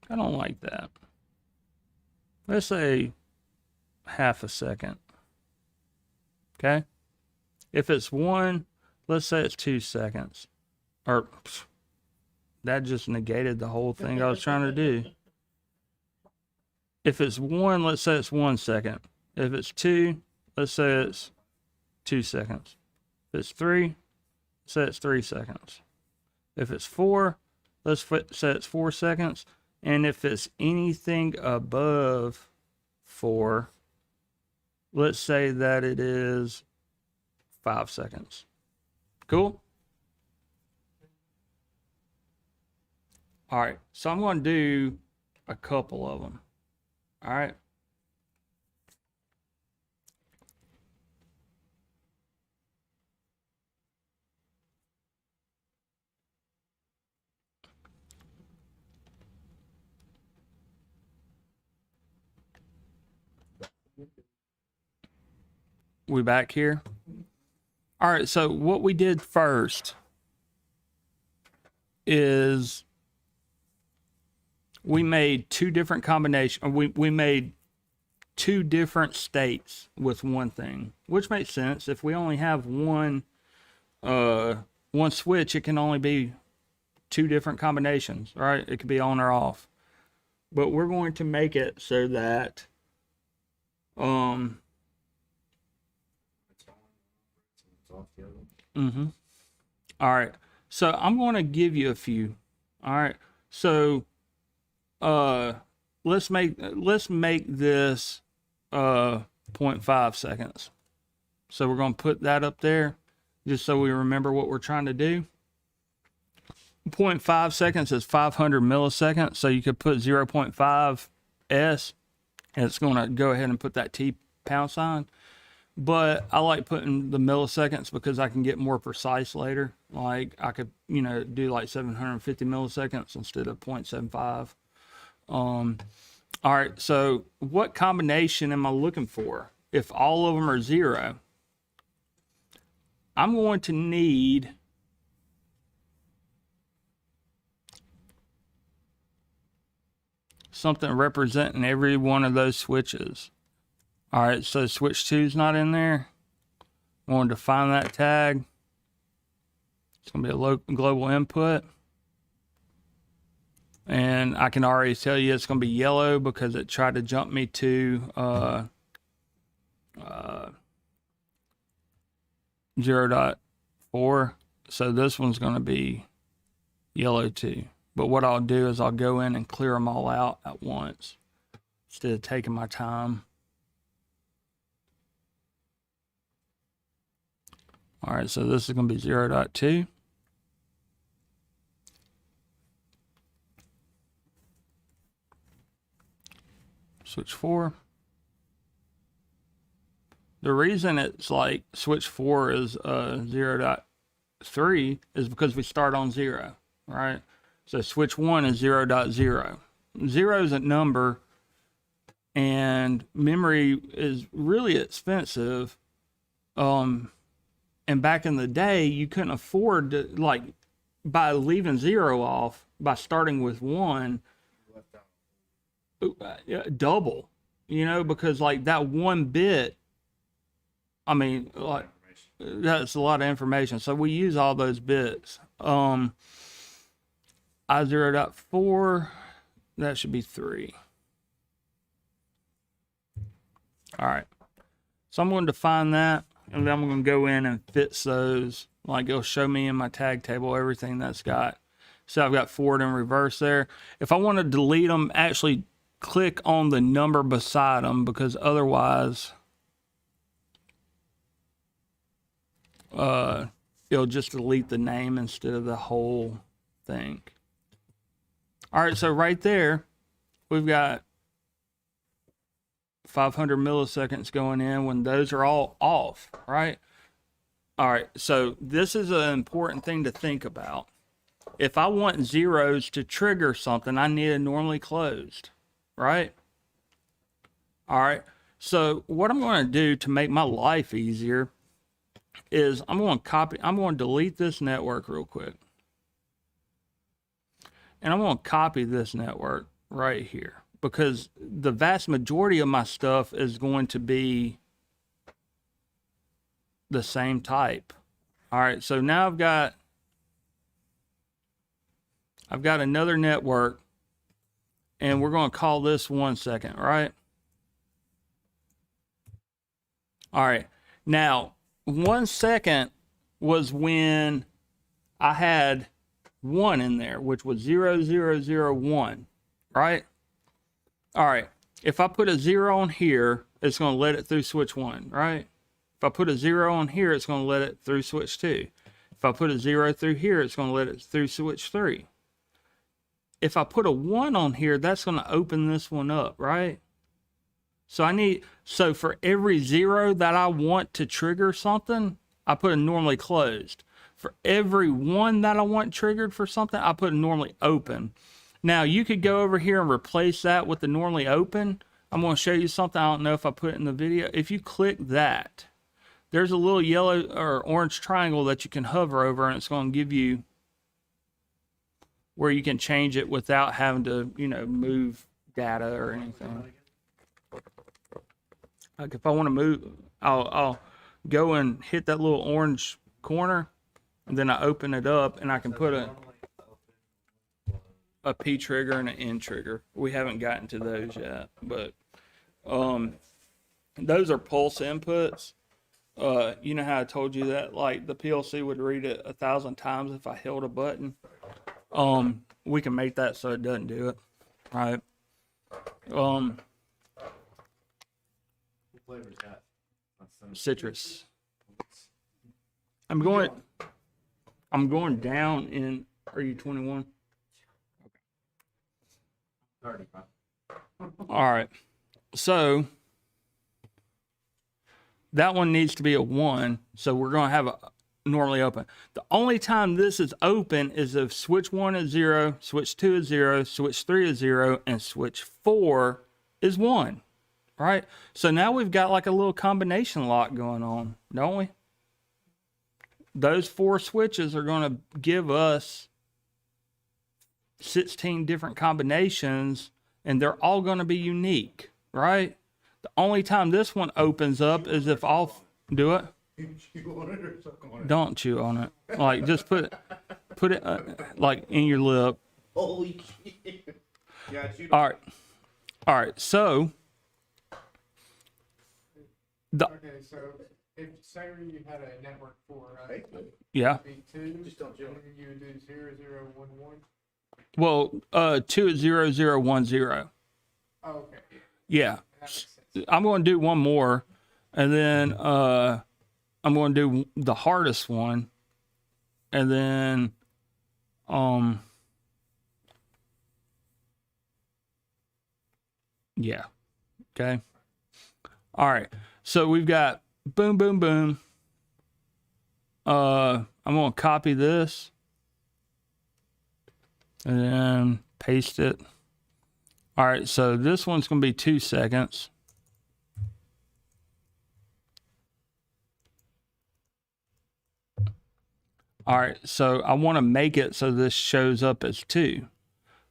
I don't like that. Let's say half a second. Okay. If it's 1, let's say it's 2 seconds. Or that just negated the whole thing I was trying to do. If it's 1, let's say it's 1 second. If it's 2, let's say it's 2 seconds. If it's 3, say it's 3 seconds. If it's 4, let's say it's 4 seconds. And if it's anything above 4, let's say that it is 5 seconds. Cool? All right, so I'm going to do a couple of them. All right. We back here? All right, so what we did first is we made 2 different combinations. We made 2 different states with one thing, which makes sense. If we only have one switch, it can only be 2 different combinations, right? It could be on or off. But we're going to make it so that all right. So I'm going to give you a few. All right. So let's make this 0.5 seconds. So we're going to put that up there just so we remember what we're trying to do. 0.5 seconds is 500 milliseconds. So you could put 0.5 S and it's going to go ahead and put that T pound sign. But I like putting the milliseconds because I can get more precise later. Like I could, do like 750 milliseconds instead of 0.75. All right, so what combination am I looking for? If all of them are 0, I'm going to need something representing every one of those switches. All right, so switch 2 is not in there. I'm going to define that tag. It's going to be a global input. And I can already tell you it's going to be yellow because it tried to jump me to 0.4. So this one's going to be yellow too. But what I'll do is I'll go in and clear them all out at once instead of taking my time. All right, so this is going to be 0.2. Switch 4. The reason it's like switch 4 is 0.3 is because we start on 0, right? So switch 1 is 0.0. 0 is a number, and memory is really expensive. And back in the day, you couldn't afford to, like, by leaving 0 off, by starting with 1, double, you know, because like that 1 bit, I mean, like, that's a lot of information. So we use all those bits. I 0.4, that should be 3. All right. So I'm going to define that, and then I'm going to go in and fix those. Like, it'll show me in my tag table everything that's got. So I've got forward and reverse there. If I want to delete them, actually click on the number beside them, because otherwise it'll just delete the name instead of the whole thing. All right, so right there, we've got 500 milliseconds going in when those are all off, right? All right, so this is an important thing to think about. If I want zeros to trigger something, I need it normally closed, right? All right, so what I'm going to do to make my life easier is I'm going to delete this network real quick. And I'm going to copy this network right here, because the vast majority of my stuff is going to be the same type. All right, so now I've got another network, and we're going to call this 1 second, right? All right, now 1 second was when I had 1 in there, which was 0001, right? All right, if I put a 0 on here, it's going to let it through switch 1, right? If I put a 0 on here, it's going to let it through switch 2. If I put a 0 through here, it's going to let it through switch 3. If I put a 1 on here, that's going to open this one up, right? So for every 0 that I want to trigger something, I put a normally closed. For every 1 that I want triggered for something, I put a normally open. Now, you could go over here and replace that with the normally open. I'm going to show you something. I don't know if I put it in the video. If you click that, there's a little yellow or orange triangle that you can hover over, and it's going to give you where you can change it without having to, you know, move data or anything. Like if I want to move, I'll go and hit that little orange corner, and then I open it up, and I can put a P trigger and an N trigger. We haven't gotten to those yet, but those are pulse inputs. You know how I told you that like the PLC would read it 1,000 times if I held a button? We can make that so it doesn't do it, right? What flavor is that? Citrus. I'm going down in, are you 21? All right. So that one needs to be a 1. So we're going to have a normally open. The only time this is open is if switch 1 is 0, switch 2 is 0, switch 3 is 0, and switch 4 is 1. Right? So now we've got like a little combination lock going on, don't we? those 4 switches are going to give us 16 different combinations, and they're all going to be unique, right? The only time this one opens up is if all do it. Chew on it or suck on it? Don't chew on it. Like, just put it like in your lip. Holy shit. Yeah, chew All right. So Okay, so if say you had a network 4, right? yeah. It'd be 2, Just don't chew. and then you would do 0, 0, 1, 1. Well, 2 is 0, 0, 1, 0. Oh, okay. Yeah. That makes sense. I'm going to do one more, and then I'm going to do the hardest one, and then yeah. Okay. All right. So we've got boom, boom, boom. I'm going to copy this and then paste it. All right. So this one's going to be 2 seconds. All right. So I want to make it so this shows up as 2.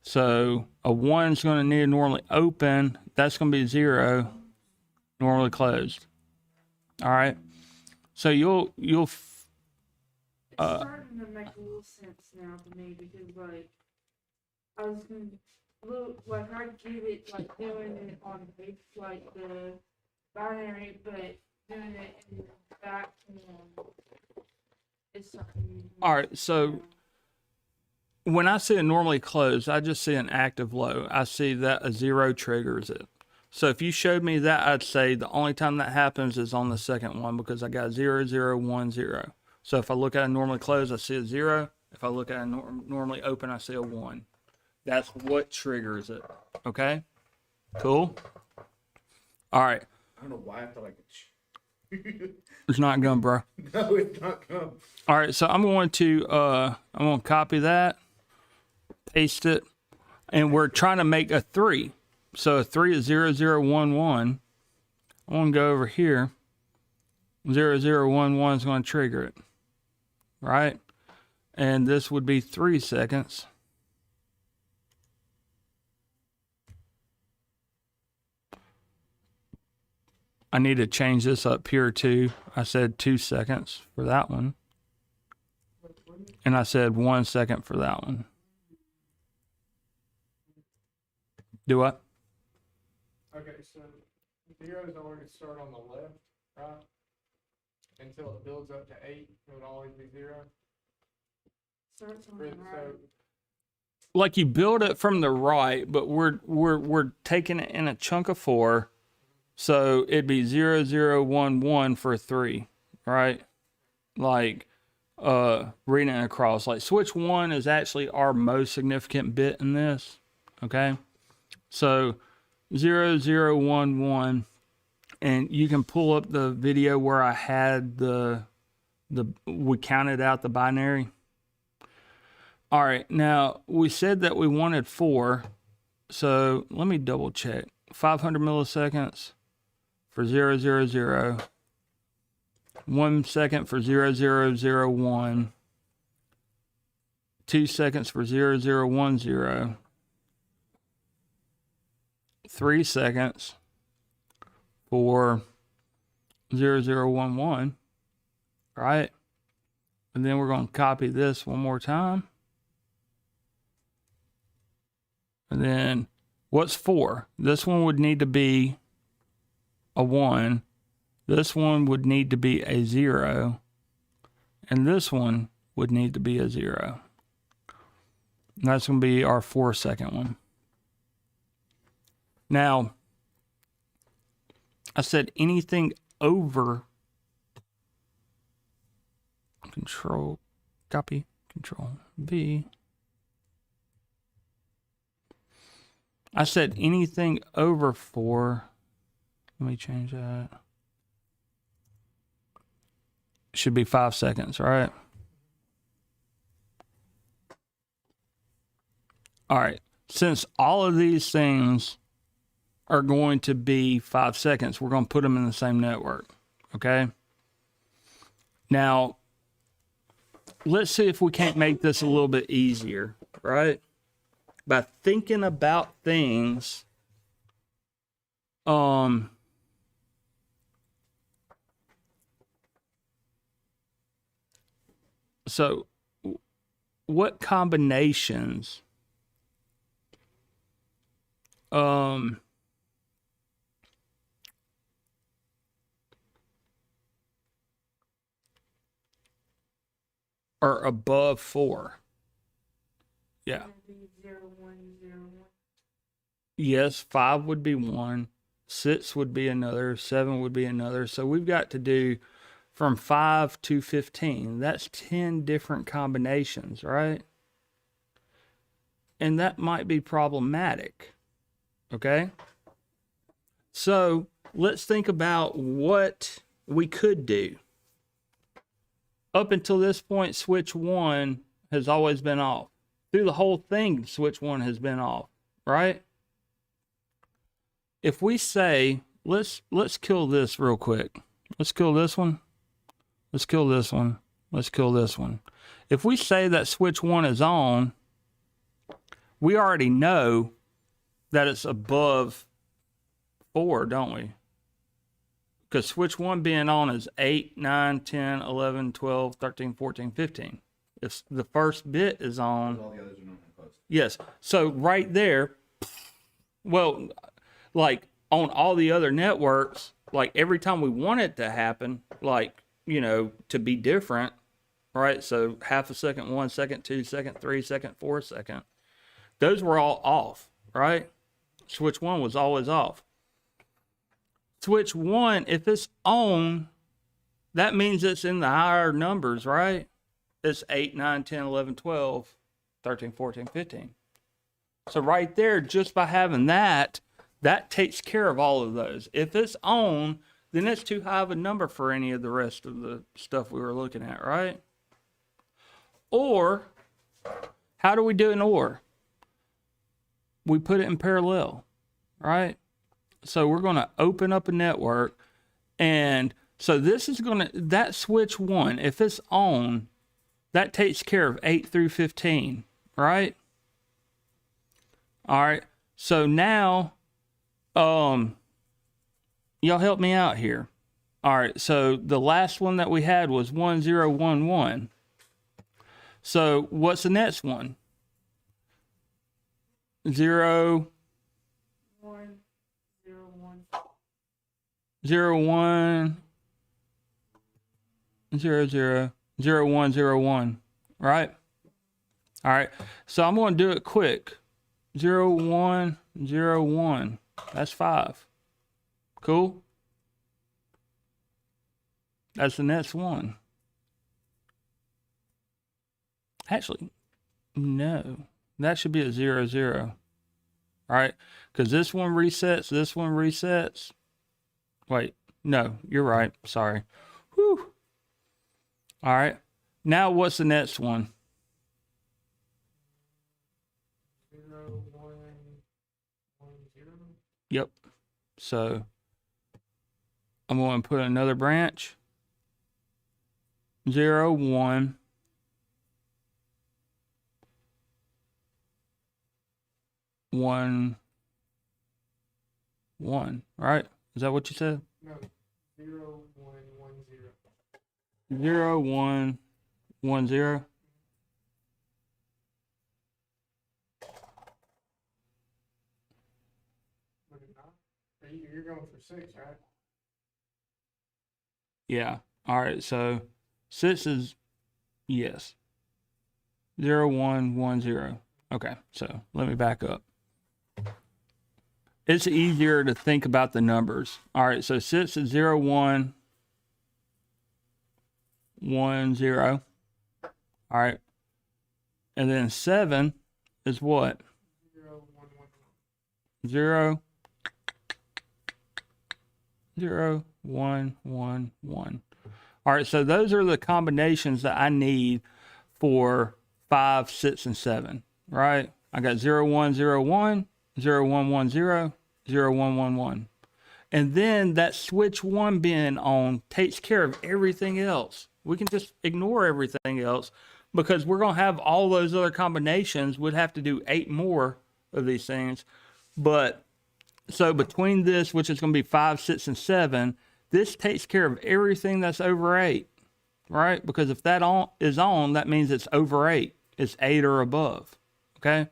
So a 1's going to need to normally open. That's going to be 0, normally closed. All right. So you'll It's starting to make a little sense now to me because, like, I was gonna look like I get it, like doing it on like the binary, but doing it in the back end. It's something. all right. So when I see it normally closed, I just see an active low. I see that a 0 triggers it. So if you showed me that, I'd say the only time that happens is on the second one because I got 0, 0, 1, 0. So if I look at it normally closed, I see a 0. If I look at it normally open, I see a 1. That's what triggers it. Okay? Cool? All right. I don't know why I thought I could. It's not gum, bro. No, it's not gum. All right, so I'm going to copy that, paste it, and we're trying to make a 3. So a 3 is 0, 0, 1, 1. I want to go over here. 0, 0, 1, 1 is going to trigger it, right? And this would be 3 seconds. I need to change this up here too. I said 2 seconds for that one. And I said 1 second for that one. Do what? Okay, so 0 is always start on the left, right? Until it builds up to 8, it would always be 0. Starts on the So right. Like you build it from the right, but we're taking it in a chunk of 4. So it'd be 0, 0, 1, 1 for 3, right? Like reading it across. Like switch 1 is actually our most significant bit in this. Okay. So 0, 0, 1, 1. And you can pull up the video where I had we counted out the binary. All right, now we said that we wanted 4. So let me double check. 500 milliseconds for 0, 0, 0. 1 second for 0, 0, 0, 1. 2 seconds for 0, 0, 1, 0. 3 seconds for 0, 0, 1, 1. Right? And then we're going to copy this one more time. And then what's 4? This one would need to be a 1. This one would need to be a 0. And this one would need to be a 0. And that's going to be our 4 second one. Now, I said anything over Control, copy, Control V. I said anything over 4. Let me change that. Should be 5 seconds, right? All right. Since all of these things are going to be 5 seconds, we're going to put them in the same network. Okay. Now, let's see if we can't make this a little bit easier, right? By thinking about things, so what combinations, are above 4? Yeah. It'd be 0, 1, 0, 1. Yes, 5 would be one, 6 would be another, 7 would be another. So we've got to do from 5 to 15. That's 10 different combinations, right? And that might be problematic. Okay? So let's think about what we could do. Up until this point, switch 1 has always been off. Through the whole thing, switch 1 has been off, right? If we say, let's kill this real quick. Let's kill this one. Let's kill this one. Let's kill this one. If we say that switch 1 is on, we already know that it's above 4, don't we? Because switch 1 being on is 8, 9, 10, 11, 12, 13, 14, 15. If the first bit is on, All the others are normally closed. yes. So right there, well, like on all the other networks, like every time we want it to happen, like, you know, to be different, right? So half a second, 1 second, 2 second, 3 second, 4 second. Those were all off, right? Switch 1 was always off. Switch 1, if it's on, that means it's in the higher numbers, right? It's 8, 9, 10, 11, 12, 13, 14, 15. So right there, just by having that, that takes care of all of those. If it's on, then it's too high of a number for any of the rest of the stuff we were looking at, right? Or, how do we do an or? We put it in parallel, right? So we're going to open up a network, and so this is going to, that switch 1, if it's on, that takes care of 8 through 15, right? All right. So now, y'all help me out here. All right. So the last one that we had was 1011. So what's the next one? 0, 1, 0, 1. 0, 1, 0, 0, 0, 1, 0, 1, right? All right. So I'm going to do it quick. 0, 1, 0, 1. That's 5. Cool? That's the next one. Actually, no. That should be a 0, 0. All right? Because this one resets, this one resets. Wait, no, you're right. Sorry. Whew. All right. Now what's the next one? 0, 1, 1, 0. Yep. So I'm going to put another branch. 0, 1. 1, 1. Right? Is that what you said? No, 0, 1, 1, 0. 0, 1, 1, 0. Would it not? You're going for 6, right? Yeah. All right. So 6 is yes. 0, 1, 1, 0. Okay. So let me back up. It's easier to think about the numbers. All right. So 6 is 0, 1, 1, 0. All right. And then 7 is what? 0, 1, 1, 0, 0, 1, 1, 1. All right, so those are the combinations that I need for 5, 6, and 7, right? I got 0, 1, 0, 1, 0, 1, 1, 0, 0, 1, 1, 1. And then that switch 1 being on takes care of everything else. We can just ignore everything else because we're going to have all those other combinations. We'd have to do 8 more of these things. But so between this, which is going to be 5, 6, and 7, this takes care of everything that's over 8, right? Because if that is on, that means it's over 8. It's 8 or above, okay?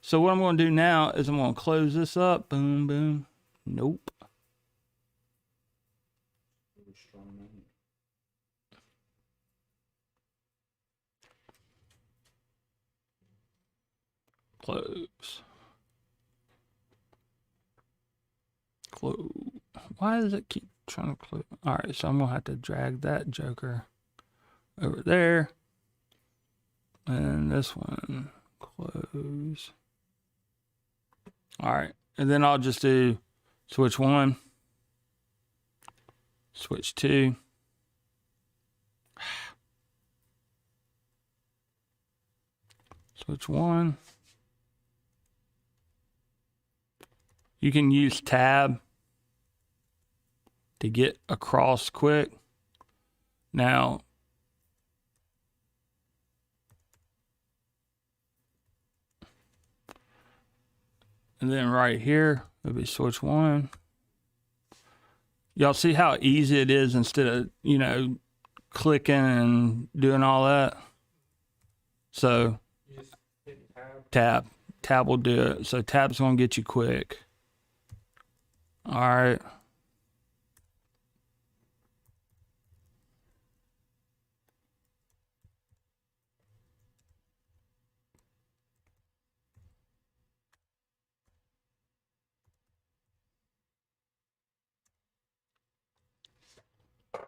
So what I'm going to do now is I'm going to close this up. Boom, boom. Nope. Close. Close. Why does it keep trying to close? All right, so I'm going to have to drag that joker over there. And this one, close. All right, and then I'll just do switch 1, switch 2. Switch 1. You can use tab to get across quick. Now, and then right here, it'll be switch 1. Y'all see how easy it is instead of, you know, clicking and doing all that? So, You just hit tab. Tab will do it. So tab's going to get you quick. All right.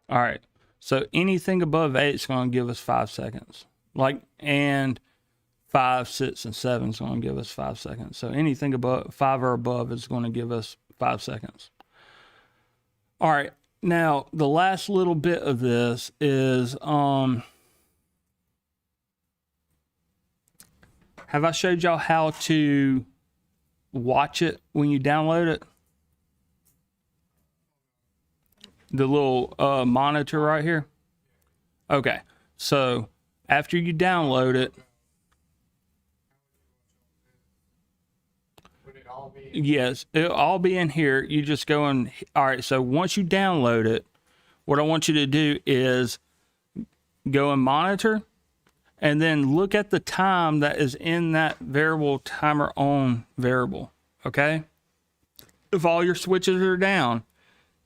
All right. So anything above 8 is going to give us 5 seconds. And 5, 6, and 7 is going to give us 5 seconds. So anything above 5 or above is going to give us 5 seconds. All right. Now, the last little bit of this is, have I showed y'all how to watch it when you download it? The little monitor right here. Okay. So after you download it, would it all be? yes, it'll all be in here. You just go and, all right. So once you download it, what I want you to do is go and monitor and then look at the time that is in that variable timer on variable. Okay. If all your switches are down,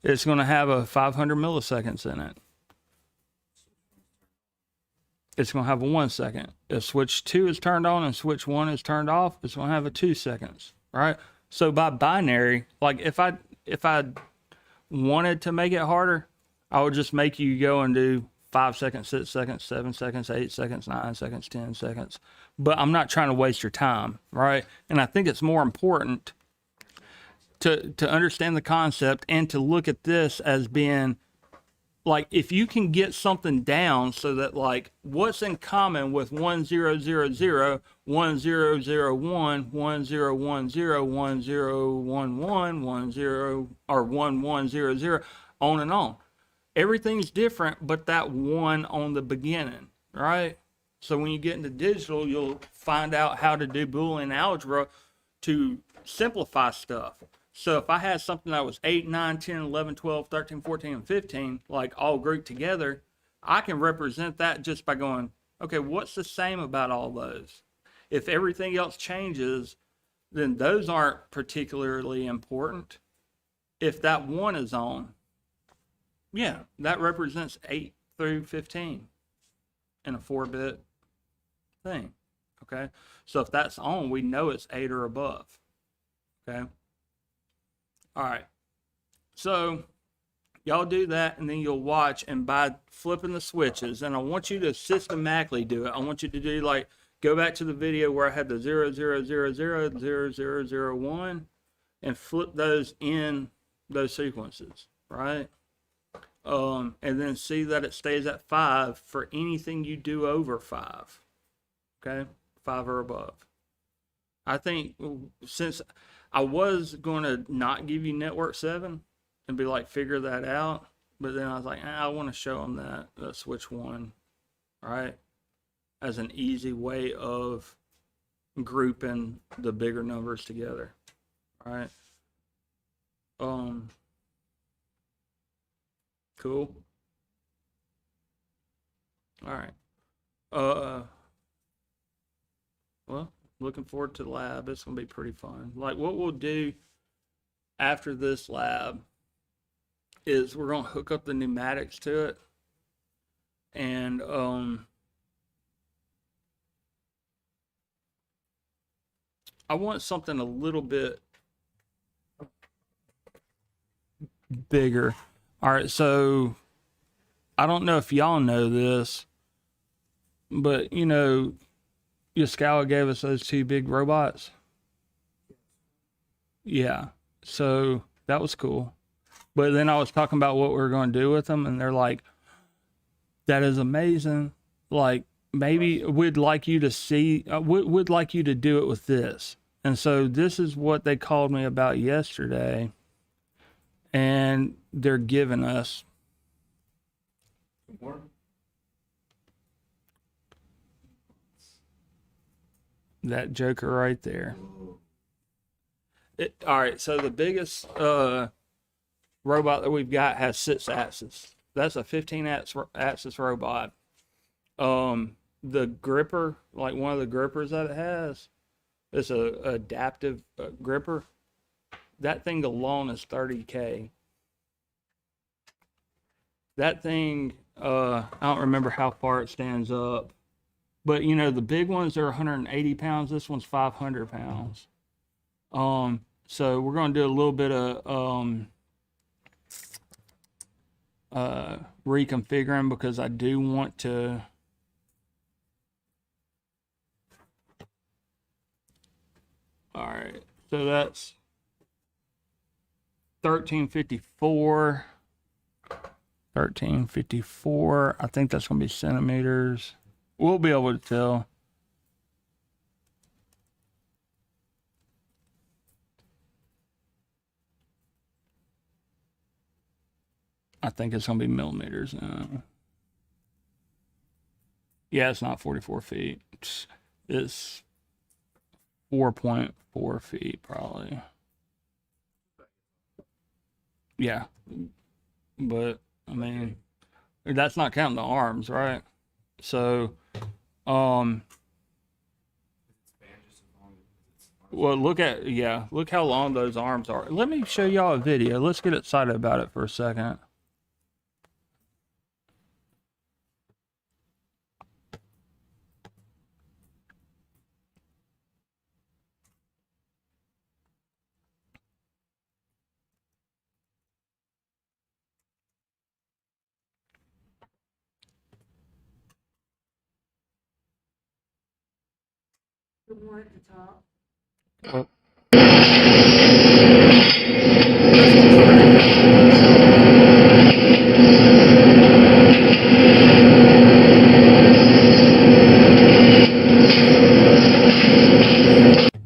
it's going to have a 500 milliseconds in it. It's going to have a 1 second. If switch 2 is turned on and switch 1 is turned off, it's going to have a 2 seconds, right? So by binary, like if I wanted to make it harder, I would just make you go and do 5 seconds, 6 seconds, 7 seconds, 8 seconds, 9 seconds, 10 seconds. But I'm not trying to waste your time, right? And I think it's more important to understand the concept and to look at this as being like, if you can get something down so that like what's in common with 1000, 1001, 1010, 1011, 10 or 1100, on and on. Everything's different but that one on the beginning, right? So when you get into digital, you'll find out how to do Boolean algebra to simplify stuff. So if I had something that was 8, 9, 10, 11, 12, 13, 14, and 15, like all grouped together, I can represent that just by going, okay, what's the same about all those? If everything else changes, then those aren't particularly important. If that one is on, yeah, that represents 8 through 15 in a 4-bit thing, okay? So if that's on, we know it's 8 or above, okay? All right, so y'all do that, and then you'll watch, and by flipping the switches, and I want you to systematically do it. I want you to do like, go back to the video where I had the 0000, 0001, and flip those in those sequences, right? And then see that it stays at 5 for anything you do over 5, okay? 5 or above. I think since I was going to not give you network 7 and be like, figure that out, But then I was like, I want to show them that switch one, right, as an easy way of grouping the bigger numbers together, right? Cool. All right. Well, looking forward to the lab. It's gonna be pretty fun. Like what we'll do after this lab is we're gonna hook up the pneumatics to it, and I want something a little bit bigger. All right, so I don't know if y'all know this, but you know, Yaskawa gave us those two big robots. Yeah, so that was cool. But then I was talking about what we were going to do with them, and they're like, "That is amazing. Like maybe we'd like you to see, we'd like you to do it with this." And so this is what they called me about yesterday, and they're giving us More? that joker right there. All right, so the biggest robot that we've got has 6 axes. That's a 15 axis robot. The gripper, like one of the grippers that it has, is a adaptive gripper. That thing alone is $30K. That thing, I don't remember how far it stands up, but you know the big ones are 180 pounds. This one's 500 pounds. So we're going to do a little bit of reconfiguring because I do want to. All right, so that's 1354. 1354. I think that's going to be centimeters. We'll be able to tell. I think it's going to be millimeters now. Yeah, it's not 44 feet. It's 4.4 feet, probably. Yeah. But, I mean, that's not counting the arms, right? So, well, look how long those arms are. Let me show y'all a video. Let's get excited about it for a second. The one at the top.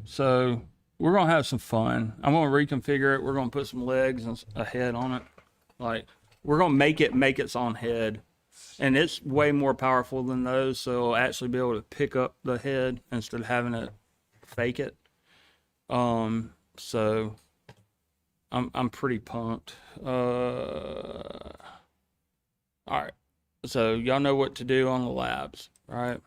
So we're gonna have some fun. I'm gonna reconfigure it. We're gonna put some legs and a head on it. Like we're gonna make its own head, and it's way more powerful than those. So it'll actually be able to pick up the head instead of having it fake it. So I'm pretty pumped. All right. So y'all know what to do on the labs, right?